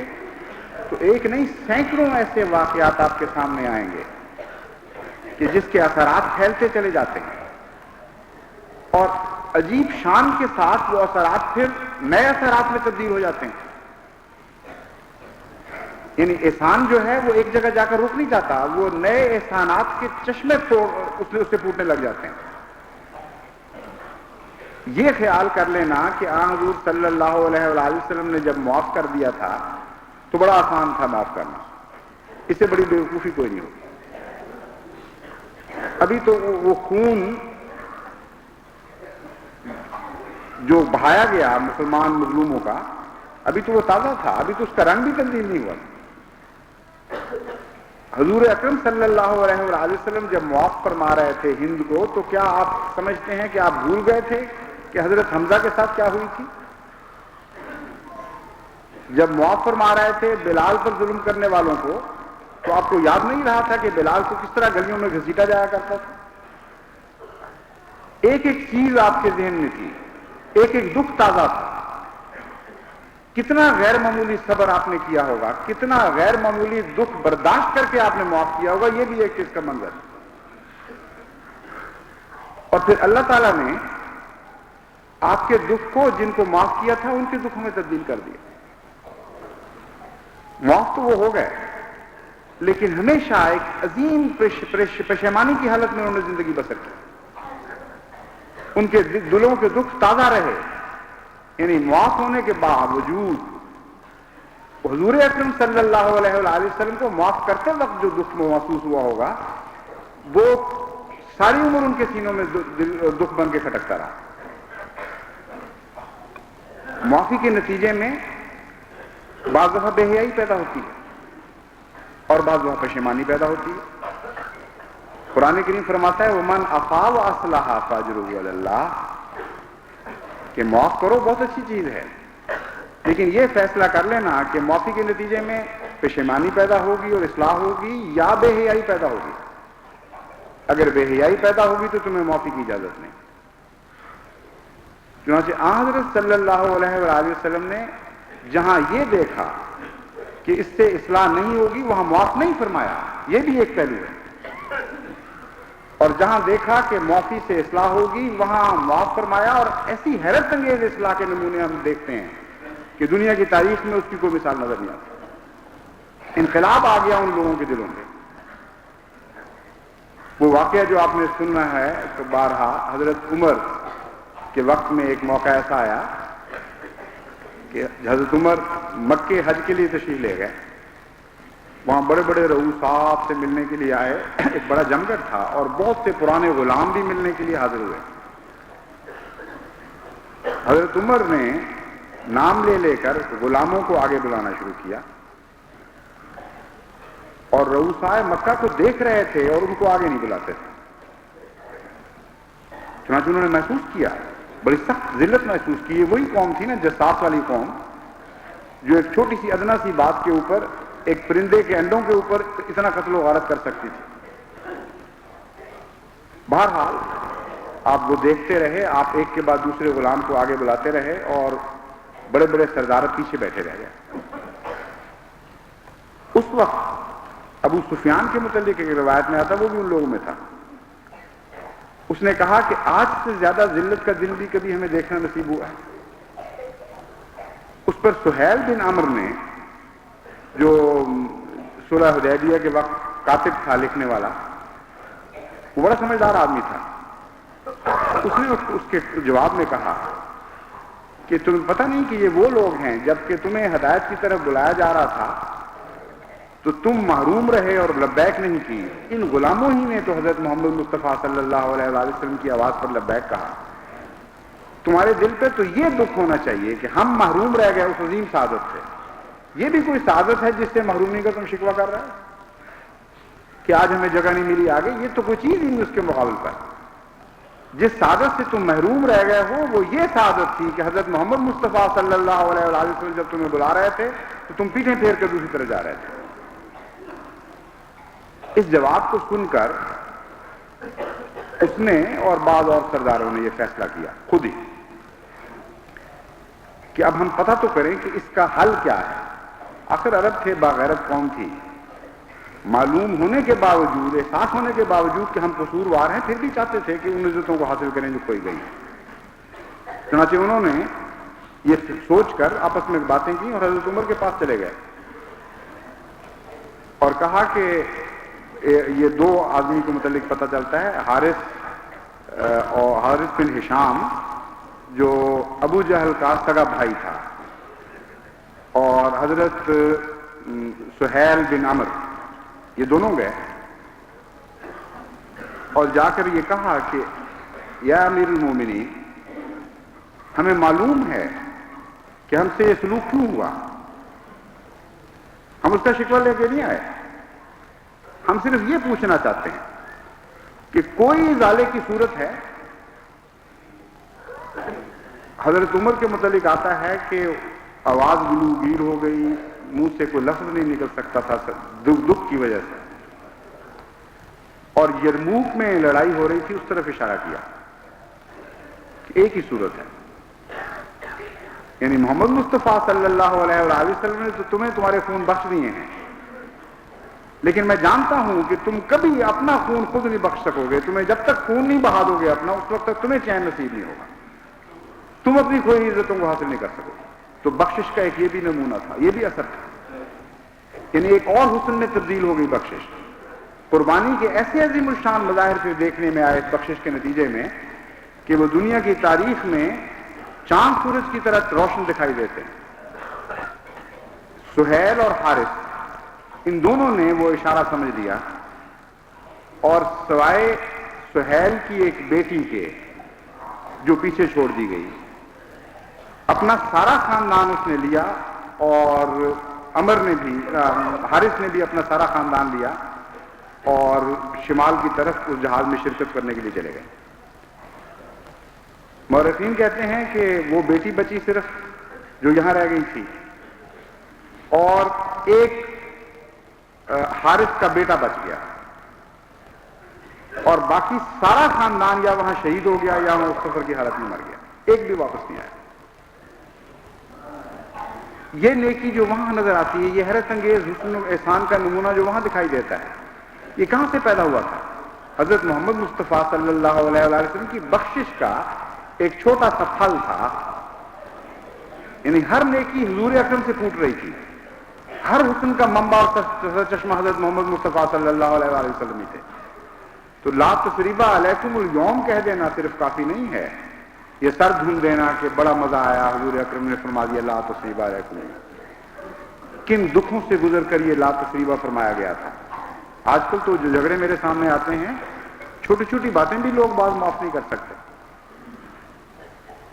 تو ایک نہیں سینکڑوں ایسے واقعات آپ کے سامنے آئیں گے کہ جس کے اثرات پھیلتے چلے جاتے ہیں، اور عجیب شان کے ساتھ وہ اثرات پھر نئے اثرات میں تبدیل ہو جاتے ہیں۔ یعنی احسان جو ہے وہ ایک جگہ جا کر رک نہیں جاتا، وہ نئے احسانات کے چشمے اس سے پھوٹنے لگ جاتے ہیں۔ یہ خیال کر لینا کہ آن حضور صلی اللہ علیہ وآلہ وسلم نے جب معاف کر دیا تھا تو بڑا آسان تھا معاف کرنا، اس سے بڑی بیوقوفی کوئی نہیں ہوتی۔ ابھی تو وہ خون جو بہایا گیا مسلمان مظلوموں کا، ابھی تو وہ تازہ تھا، ابھی تو اس کا رنگ بھی تبدیل نہیں ہوا۔ حضور اکرم صلی اللہ علیہ وآلہ وسلم جب معاف فرما رہے تھے ہند کو، تو کیا آپ سمجھتے ہیں کہ آپ بھول گئے تھے کہ حضرت حمزہ کے ساتھ کیا ہوئی تھی؟ جب معاف فرما رہے تھے بلال پر ظلم کرنے والوں کو، تو آپ کو یاد نہیں رہا تھا کہ بلال کو کس طرح گلیوں میں گھسیٹا جایا کرتا تھا؟ ایک ایک چیز آپ کے ذہن میں تھی، ایک ایک دکھ تازہ تھا۔ کتنا غیر معمولی صبر آپ نے کیا ہوگا، کتنا غیر معمولی دکھ برداشت کر کے آپ نے معاف کیا ہوگا، یہ بھی ایک چیز کا منظر ہے۔ اور پھر اللہ تعالیٰ نے آپ کے دکھ کو، جن کو معاف کیا تھا، ان کے دکھوں میں تبدیل کر دیا۔ معاف تو وہ ہو گئے، لیکن ہمیشہ ایک عظیم پشیمانی کی حالت میں انہوں نے زندگی بسر کی۔ ان کے دلوں کے دکھ تازہ رہے، یعنی معاف ہونے کے باوجود حضور اکرم صلی اللہ علیہ وآلہ وسلم کو معاف کرتے وقت جو دکھ محسوس ہوا ہوگا، وہ ساری عمر ان کے سینوں میں دکھ بن کے کھٹکتا رہا۔ معافی کے نتیجے میں بعض دفعہ بے حیائی پیدا ہوتی ہے اور بعض دفعہ پشیمانی پیدا ہوتی ہے۔ قرآن کریم فرماتا ہے وَمَنْ عَفَا وَأَصْلَحَ فَأَجْرُهُ عَلَى اللَّهِ، کہ معاف کرو بہت اچھی چیز ہے، لیکن یہ فیصلہ کر لینا کہ معافی کے نتیجے میں پشیمانی پیدا ہوگی اور اصلاح ہوگی یا بے حیائی پیدا ہوگی۔ اگر بے حیائی پیدا ہوگی تو تمہیں معافی کی اجازت نہیں۔ چنانچہ حضرت صلی اللہ علیہ وآلہ وسلم نے جہاں یہ دیکھا کہ اس سے اصلاح نہیں ہوگی، وہاں معاف نہیں فرمایا، یہ بھی ایک پہلو ہے۔ اور جہاں دیکھا کہ معافی سے اصلاح ہوگی، وہاں معاف فرمایا، اور ایسی حیرت انگیز اصلاح کے نمونے ہم دیکھتے ہیں کہ دنیا کی تاریخ میں اس کی کوئی مثال نظر نہیں آتی۔ انقلاب آ گیا ان لوگوں کے دلوں میں۔ وہ واقعہ جو آپ نے سننا ہے تو بارہا، حضرت عمر کے وقت میں ایک موقع ایسا آیا کہ حضرت عمر مکے حج کے لیے تشریف لے گئے۔ وہاں بڑے بڑے رؤوس صاحب سے ملنے کے لیے آئے، ایک بڑا جمگھٹ تھا، اور بہت سے پرانے غلام بھی ملنے کے لیے حاضر ہوئے۔ حضرت عمر نے نام لے لے کر غلاموں کو آگے بلانا شروع کیا، اور رؤوسائے مکہ کو دیکھ رہے تھے اور ان کو آگے نہیں بلاتے تھے۔ چنانچہ انہوں نے محسوس کیا، بڑی سخت ذلت محسوس کی۔ وہی قوم تھی نا، جساس والی قوم، جو ایک چھوٹی سی ادنا سی بات کے اوپر، ایک پرندے کے انڈوں کے اوپر اتنا قتل و غارت کر سکتی تھی۔ بہرحال آپ وہ دیکھتے رہے، آپ ایک کے بعد دوسرے غلام کو آگے بلاتے رہے، اور بڑے بڑے سردار پیچھے بیٹھے رہ گئے۔ اس وقت ابو سفیان کے متعلق ایک روایت میں آتا، وہ بھی ان لوگوں میں تھا۔ اس نے کہا کہ آج سے زیادہ ذلت کا دن بھی کبھی ہمیں دیکھنا نصیب ہوا ہے۔ اس پر سہیل بن عمر نے، جو صلح حدیبیہ کے وقت کاتب تھا، لکھنے والا، وہ بڑا سمجھدار آدمی تھا، اس نے اس کے جواب میں کہا کہ تمہیں پتہ نہیں کہ یہ وہ لوگ ہیں جبکہ تمہیں ہدایت کی طرف بلایا جا رہا تھا تو تم محروم رہے اور لبیک نہیں کی۔ ان غلاموں ہی نے تو حضرت محمد مصطفیٰ صلی اللہ علیہ وآلہ وسلم کی آواز پر لبیک کہا۔ تمہارے دل پہ تو یہ دکھ ہونا چاہیے کہ ہم محروم رہ گئے اس عظیم سعادت سے۔ یہ بھی کوئی سعادت ہے جس سے محرومی کا تم شکوہ کر رہے ہو کہ آج ہمیں جگہ نہیں ملی آگے؟ یہ تو کوئی چیز ہی نہیں اس کے مقابل پر۔ جس سعادت سے تم محروم رہ گئے ہو وہ یہ سعادت تھی کہ حضرت محمد مصطفیٰ صلی اللہ علیہ وآلہ وسلم جب تمہیں بلا رہے تھے تو تم پیٹھیں پھیر کر دوسری طرف جا رہے تھے۔ اس جواب کو سن کر اس نے اور بعض اور سرداروں نے یہ فیصلہ کیا خود ہی کہ اب ہم پتہ تو کریں کہ اس کا حل کیا ہے۔ آخر عرب تھے، باغیرت قوم تھی، معلوم ہونے کے باوجود، احساس ہونے کے باوجود کہ ہم قصوروار ہیں، پھر بھی چاہتے تھے کہ ان عزتوں کو حاصل کریں جو کوئی گئی۔ چنانچہ انہوں نے یہ سوچ کر آپس میں باتیں کی اور حضرت عمر کے پاس چلے گئے اور کہا کہ یہ دو آدمی کو متعلق پتہ چلتا ہے، حارث بن ہشام جو ابو جہل کا سگا بھائی تھا، اور حضرت سہیل بن عمر، یہ دونوں گئے اور جا کر یہ کہا کہ یا امیر المومنین، ہمیں معلوم ہے کہ ہم سے یہ سلوک کیوں ہوا، ہم اس کا شکوہ لے کے نہیں آئے، ہم صرف یہ پوچھنا چاہتے ہیں کہ کوئی ضالع کی صورت ہے۔ حضرت عمر کے متعلق آتا ہے کہ آواز گلوگیر ہو گئی، منہ سے کوئی لفظ نہیں نکل سکتا تھا دکھ کی وجہ سے، اور یرموک میں لڑائی ہو رہی تھی، اس طرف اشارہ کیا کہ ایک ہی صورت ہے، یعنی محمد مصطفیٰ صلی اللہ علیہ وآلہ وسلم نے تو تمہیں تمہارے خون بخش دیے ہیں، لیکن میں جانتا ہوں کہ تم کبھی اپنا خون خود نہیں بخش سکو گے، تمہیں جب تک خون نہیں بہا دو گے اپنا، اس وقت تک تمہیں چین نصیب نہیں ہوگا، تم اپنی کوئی عزتوں کو حاصل نہیں کر سکو گے۔ تو بخشش کا ایک یہ بھی نمونہ تھا، یہ بھی اثر تھا، یعنی ایک اور حسن میں تبدیل ہو گئی بخشش۔ قربانی کے ایسے عظیم الشان مظاہر پھر دیکھنے میں آئے اس بخشش کے نتیجے میں کہ وہ دنیا کی تاریخ میں چاند سورج کی طرح روشن دکھائی دیتے ہیں۔ سہیل اور حارث، ان دونوں نے وہ اشارہ سمجھ لیا، اور سوائے سہیل کی ایک بیٹی کے جو پیچھے چھوڑ دی گئی، اپنا سارا خاندان اس نے لیا، اور عمر نے بھی، حارث نے بھی اپنا سارا خاندان لیا اور شمال کی طرف اس جہاز میں شرکت کرنے کے لیے چلے گئے۔ مورخین کہتے ہیں کہ وہ بیٹی بچی صرف جو یہاں رہ گئی تھی، اور ایک حارث کا بیٹا بچ گیا، اور باقی سارا خاندان یا وہاں شہید ہو گیا یا وہاں اس سفر کی حالت میں مر گیا، ایک بھی واپس نہیں آیا۔ یہ نیکی جو وہاں نظر آتی ہے، یہ حیرت انگیز حسن و احسان کا نمونہ جو وہاں دکھائی دیتا ہے، یہ کہاں سے پیدا ہوا تھا؟ حضرت محمد مصطفیٰ صلی اللہ علیہ وآلہ وسلم کی بخشش کا ایک چھوٹا سا پھل تھا، یعنی ہر نیکی حضور اکرم سے پھوٹ رہی تھی، ہر حسن کا منبع اور چشمہ حضرت محمد مصطفیٰ صلی اللہ علیہ وآلہ وسلم ہی تھے۔ تو لا تثریب علیکم اليوم کہہ دینا صرف کافی نہیں ہے، یہ سر دھن دینا کہ بڑا مزہ آیا، حضور اکرم نے فرما دیا لا تثریب علیکم، کن دکھوں سے گزر کر یہ لا تثریبہ فرمایا گیا تھا۔ آج کل تو جو جھگڑے میرے سامنے آتے ہیں، چھوٹی چھوٹی باتیں بھی لوگ بعض معاف نہیں کر سکتے،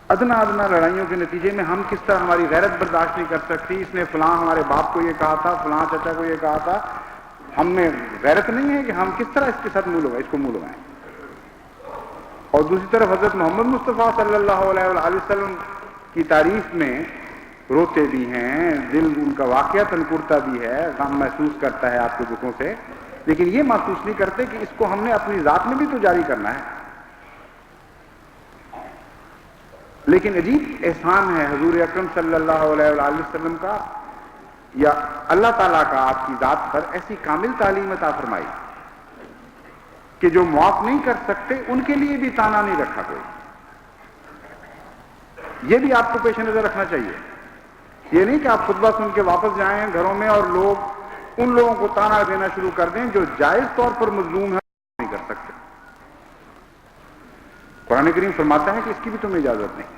ادنا ادنا لڑائیوں کے نتیجے میں ہم کس طرح ہماری غیرت برداشت نہیں کر سکتی، اس نے فلاں ہمارے باپ کو یہ کہا تھا، فلاں چچا کو یہ کہا تھا، ہم میں غیرت نہیں ہے کہ ہم کس طرح اس کے ساتھ منہ لگائیں، اس کو منہ لگائیں۔ اور دوسری طرف حضرت محمد مصطفیٰ صلی اللہ علیہ وآلہ وسلم کی تعریف میں روتے بھی ہیں، دل ان کا واقعتاً کرتا بھی ہے، غم محسوس کرتا ہے آپ کے دکھوں سے، لیکن یہ محسوس نہیں کرتے کہ اس کو ہم نے اپنی ذات میں بھی تو جاری کرنا ہے۔ لیکن عجیب احسان ہے حضور اکرم صلی اللہ علیہ وآلہ وسلم کا، یا اللہ تعالیٰ کا آپ کی ذات پر ایسی کامل تعلیم عطا فرمائی کہ جو معاف نہیں کر سکتے ان کے لیے بھی تانا نہیں رکھا کوئی۔ یہ بھی آپ کو پیش نظر رکھنا چاہیے، یہ نہیں کہ آپ خطبہ سن کے واپس جائیں گھروں میں اور لوگ ان لوگوں کو تانا دینا شروع کر دیں جو جائز طور پر مظلوم ہے، نہیں کر سکتے۔ قرآن کریم فرماتا ہے کہ اس کی بھی تمہیں اجازت نہیں۔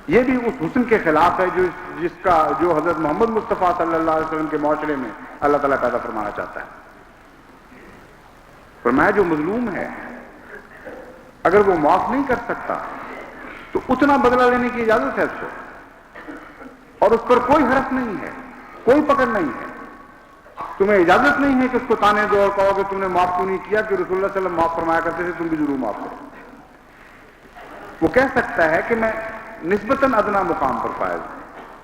یہ بھی اس حسن کے خلاف ہے جو حضرت محمد مصطفیٰ صلی اللہ علیہ وسلم کے معاشرے میں اللہ تعالیٰ پیدا فرمانا چاہتا ہے۔ فرمایا جو مظلوم ہے اگر وہ معاف نہیں کر سکتا تو اتنا بدلہ لینے کی اجازت ہے اس کو، اور اس پر کوئی حرف نہیں ہے، کوئی پکڑ نہیں ہے۔ تمہیں اجازت نہیں ہے کہ اس کو تانے دو اور کہو کہ تم نے معاف کیوں نہیں کیا، کہ رسول اللہ صلی اللہ علیہ وسلم معاف فرمایا کرتے تھے، تم بھی ضرور معاف کرو۔ وہ کہہ سکتا ہے کہ میں نسبتاً ادنا مقام پر فائز ہوں،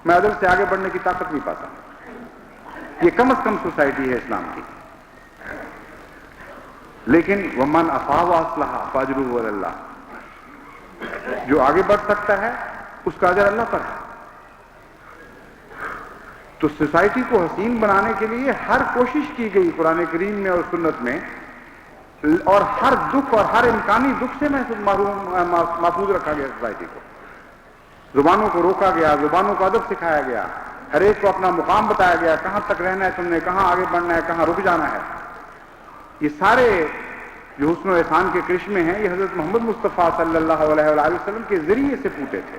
میں عدل سے آگے بڑھنے کی طاقت نہیں پاتا۔ یہ کم از کم سوسائٹی ہے اسلام کی۔ لیکن ومن عفا واصلح فاجرہ علی اللہ، جو آگے بڑھ سکتا ہے اس کا اجر اللہ پر ہے۔ تو سوسائٹی کو حسین بنانے کے لیے ہر کوشش کی گئی قرآن کریم میں اور سنت میں، اور ہر دکھ اور ہر امکانی دکھ سے محفوظ رکھا گیا سوسائٹی کو۔ زبانوں کو روکا گیا، زبانوں کو ادب سکھایا گیا، ہر ایک کو اپنا مقام بتایا گیا، کہاں تک رہنا ہے تم نے، کہاں آگے بڑھنا ہے، کہاں رک جانا ہے۔ یہ سارے جو حسن و احسان کے کرشمے ہیں، یہ حضرت محمد مصطفیٰ صلی اللہ علیہ وآلہ وسلم کے ذریعے سے پھوٹے تھے۔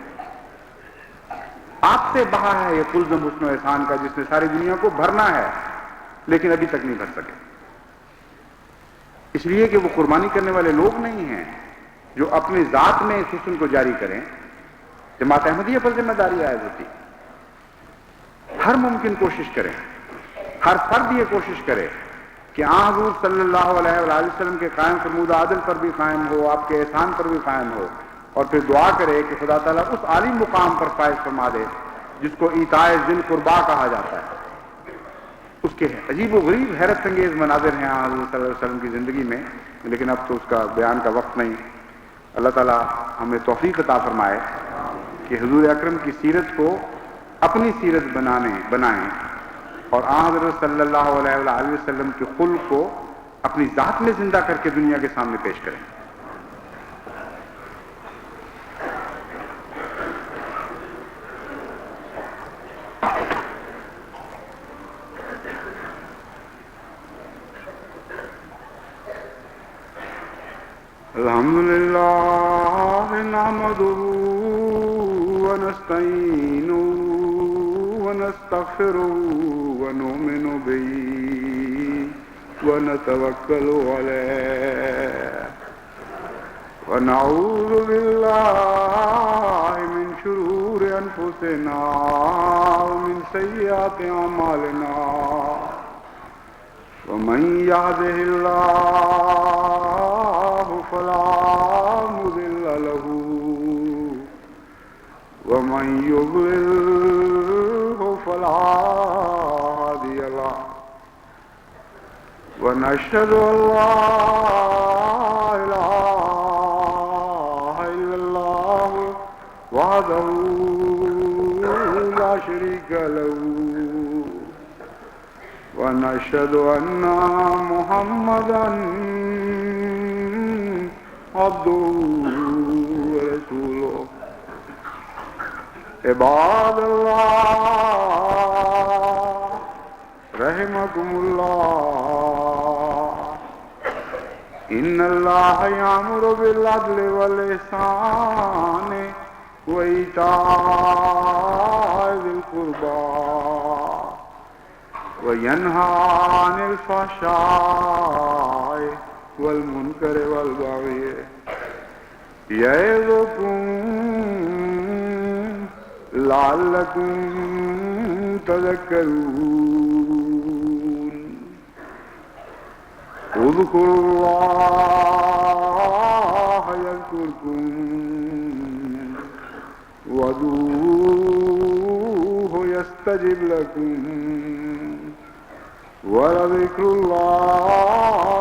آپ سے بہا ہے یہ کلزم حسن و احسان کا، جس نے ساری دنیا کو بھرنا ہے، لیکن ابھی تک نہیں بھر سکے، اس لیے کہ وہ قربانی کرنے والے لوگ نہیں ہیں جو اپنی ذات میں اس حسن کو جاری کریں۔ جماعت احمدیہ پر ذمہ داری عائد ہوتی، ہر ممکن کوشش کریں، ہر فرد یہ کوشش کرے کہ حضور صلی اللہ علیہ وآلہ وسلم کے قائم فرمودہ عدل پر بھی قائم ہو، آپ کے احسان پر بھی قائم ہو، اور پھر دعا کرے کہ خدا تعالیٰ اس عالی مقام پر فائز فرما دے جس کو ایتائے ذی القربیٰ کہا جاتا ہے۔ اس کے عجیب و غریب حیرت انگیز مناظر ہیں حضور صلی اللہ علیہ وسلم کی زندگی میں، لیکن اب تو اس کا بیان کا وقت نہیں۔ اللہ تعالیٰ ہمیں توفیق عطا فرمائے کہ حضور اکرم کی سیرت کو اپنی سیرت بنائیں، اور حضرت صلی اللہ علیہ وآلہ وسلم کے خلق کو اپنی ذات میں زندہ کر کے دنیا کے سامنے پیش کریں۔ الحمدللہ نحمدہ ونستعینہ ونستغفرہ ونؤمن بہ ونتوکل علیہ ونعوذ باللہ من شرور انفسنا ومن سیئات اعمالنا ومن يهده الله فلا مضل له ومن يضلل فلا هادي له ونشهد أن لا إله إلا الله وحده لا شريك له ونشهد أن محمدا عبده ورسوله عباد الله رحمكم الله إن الله يأمر بالعدل والإحسان وإيتاء ذي القربى وينهى عن الفحشاء والمنكر والبغي يعظكم لعلكم تذكرون اذكروا الله يذكركم وادعوه يستجب لكم ولذكر الله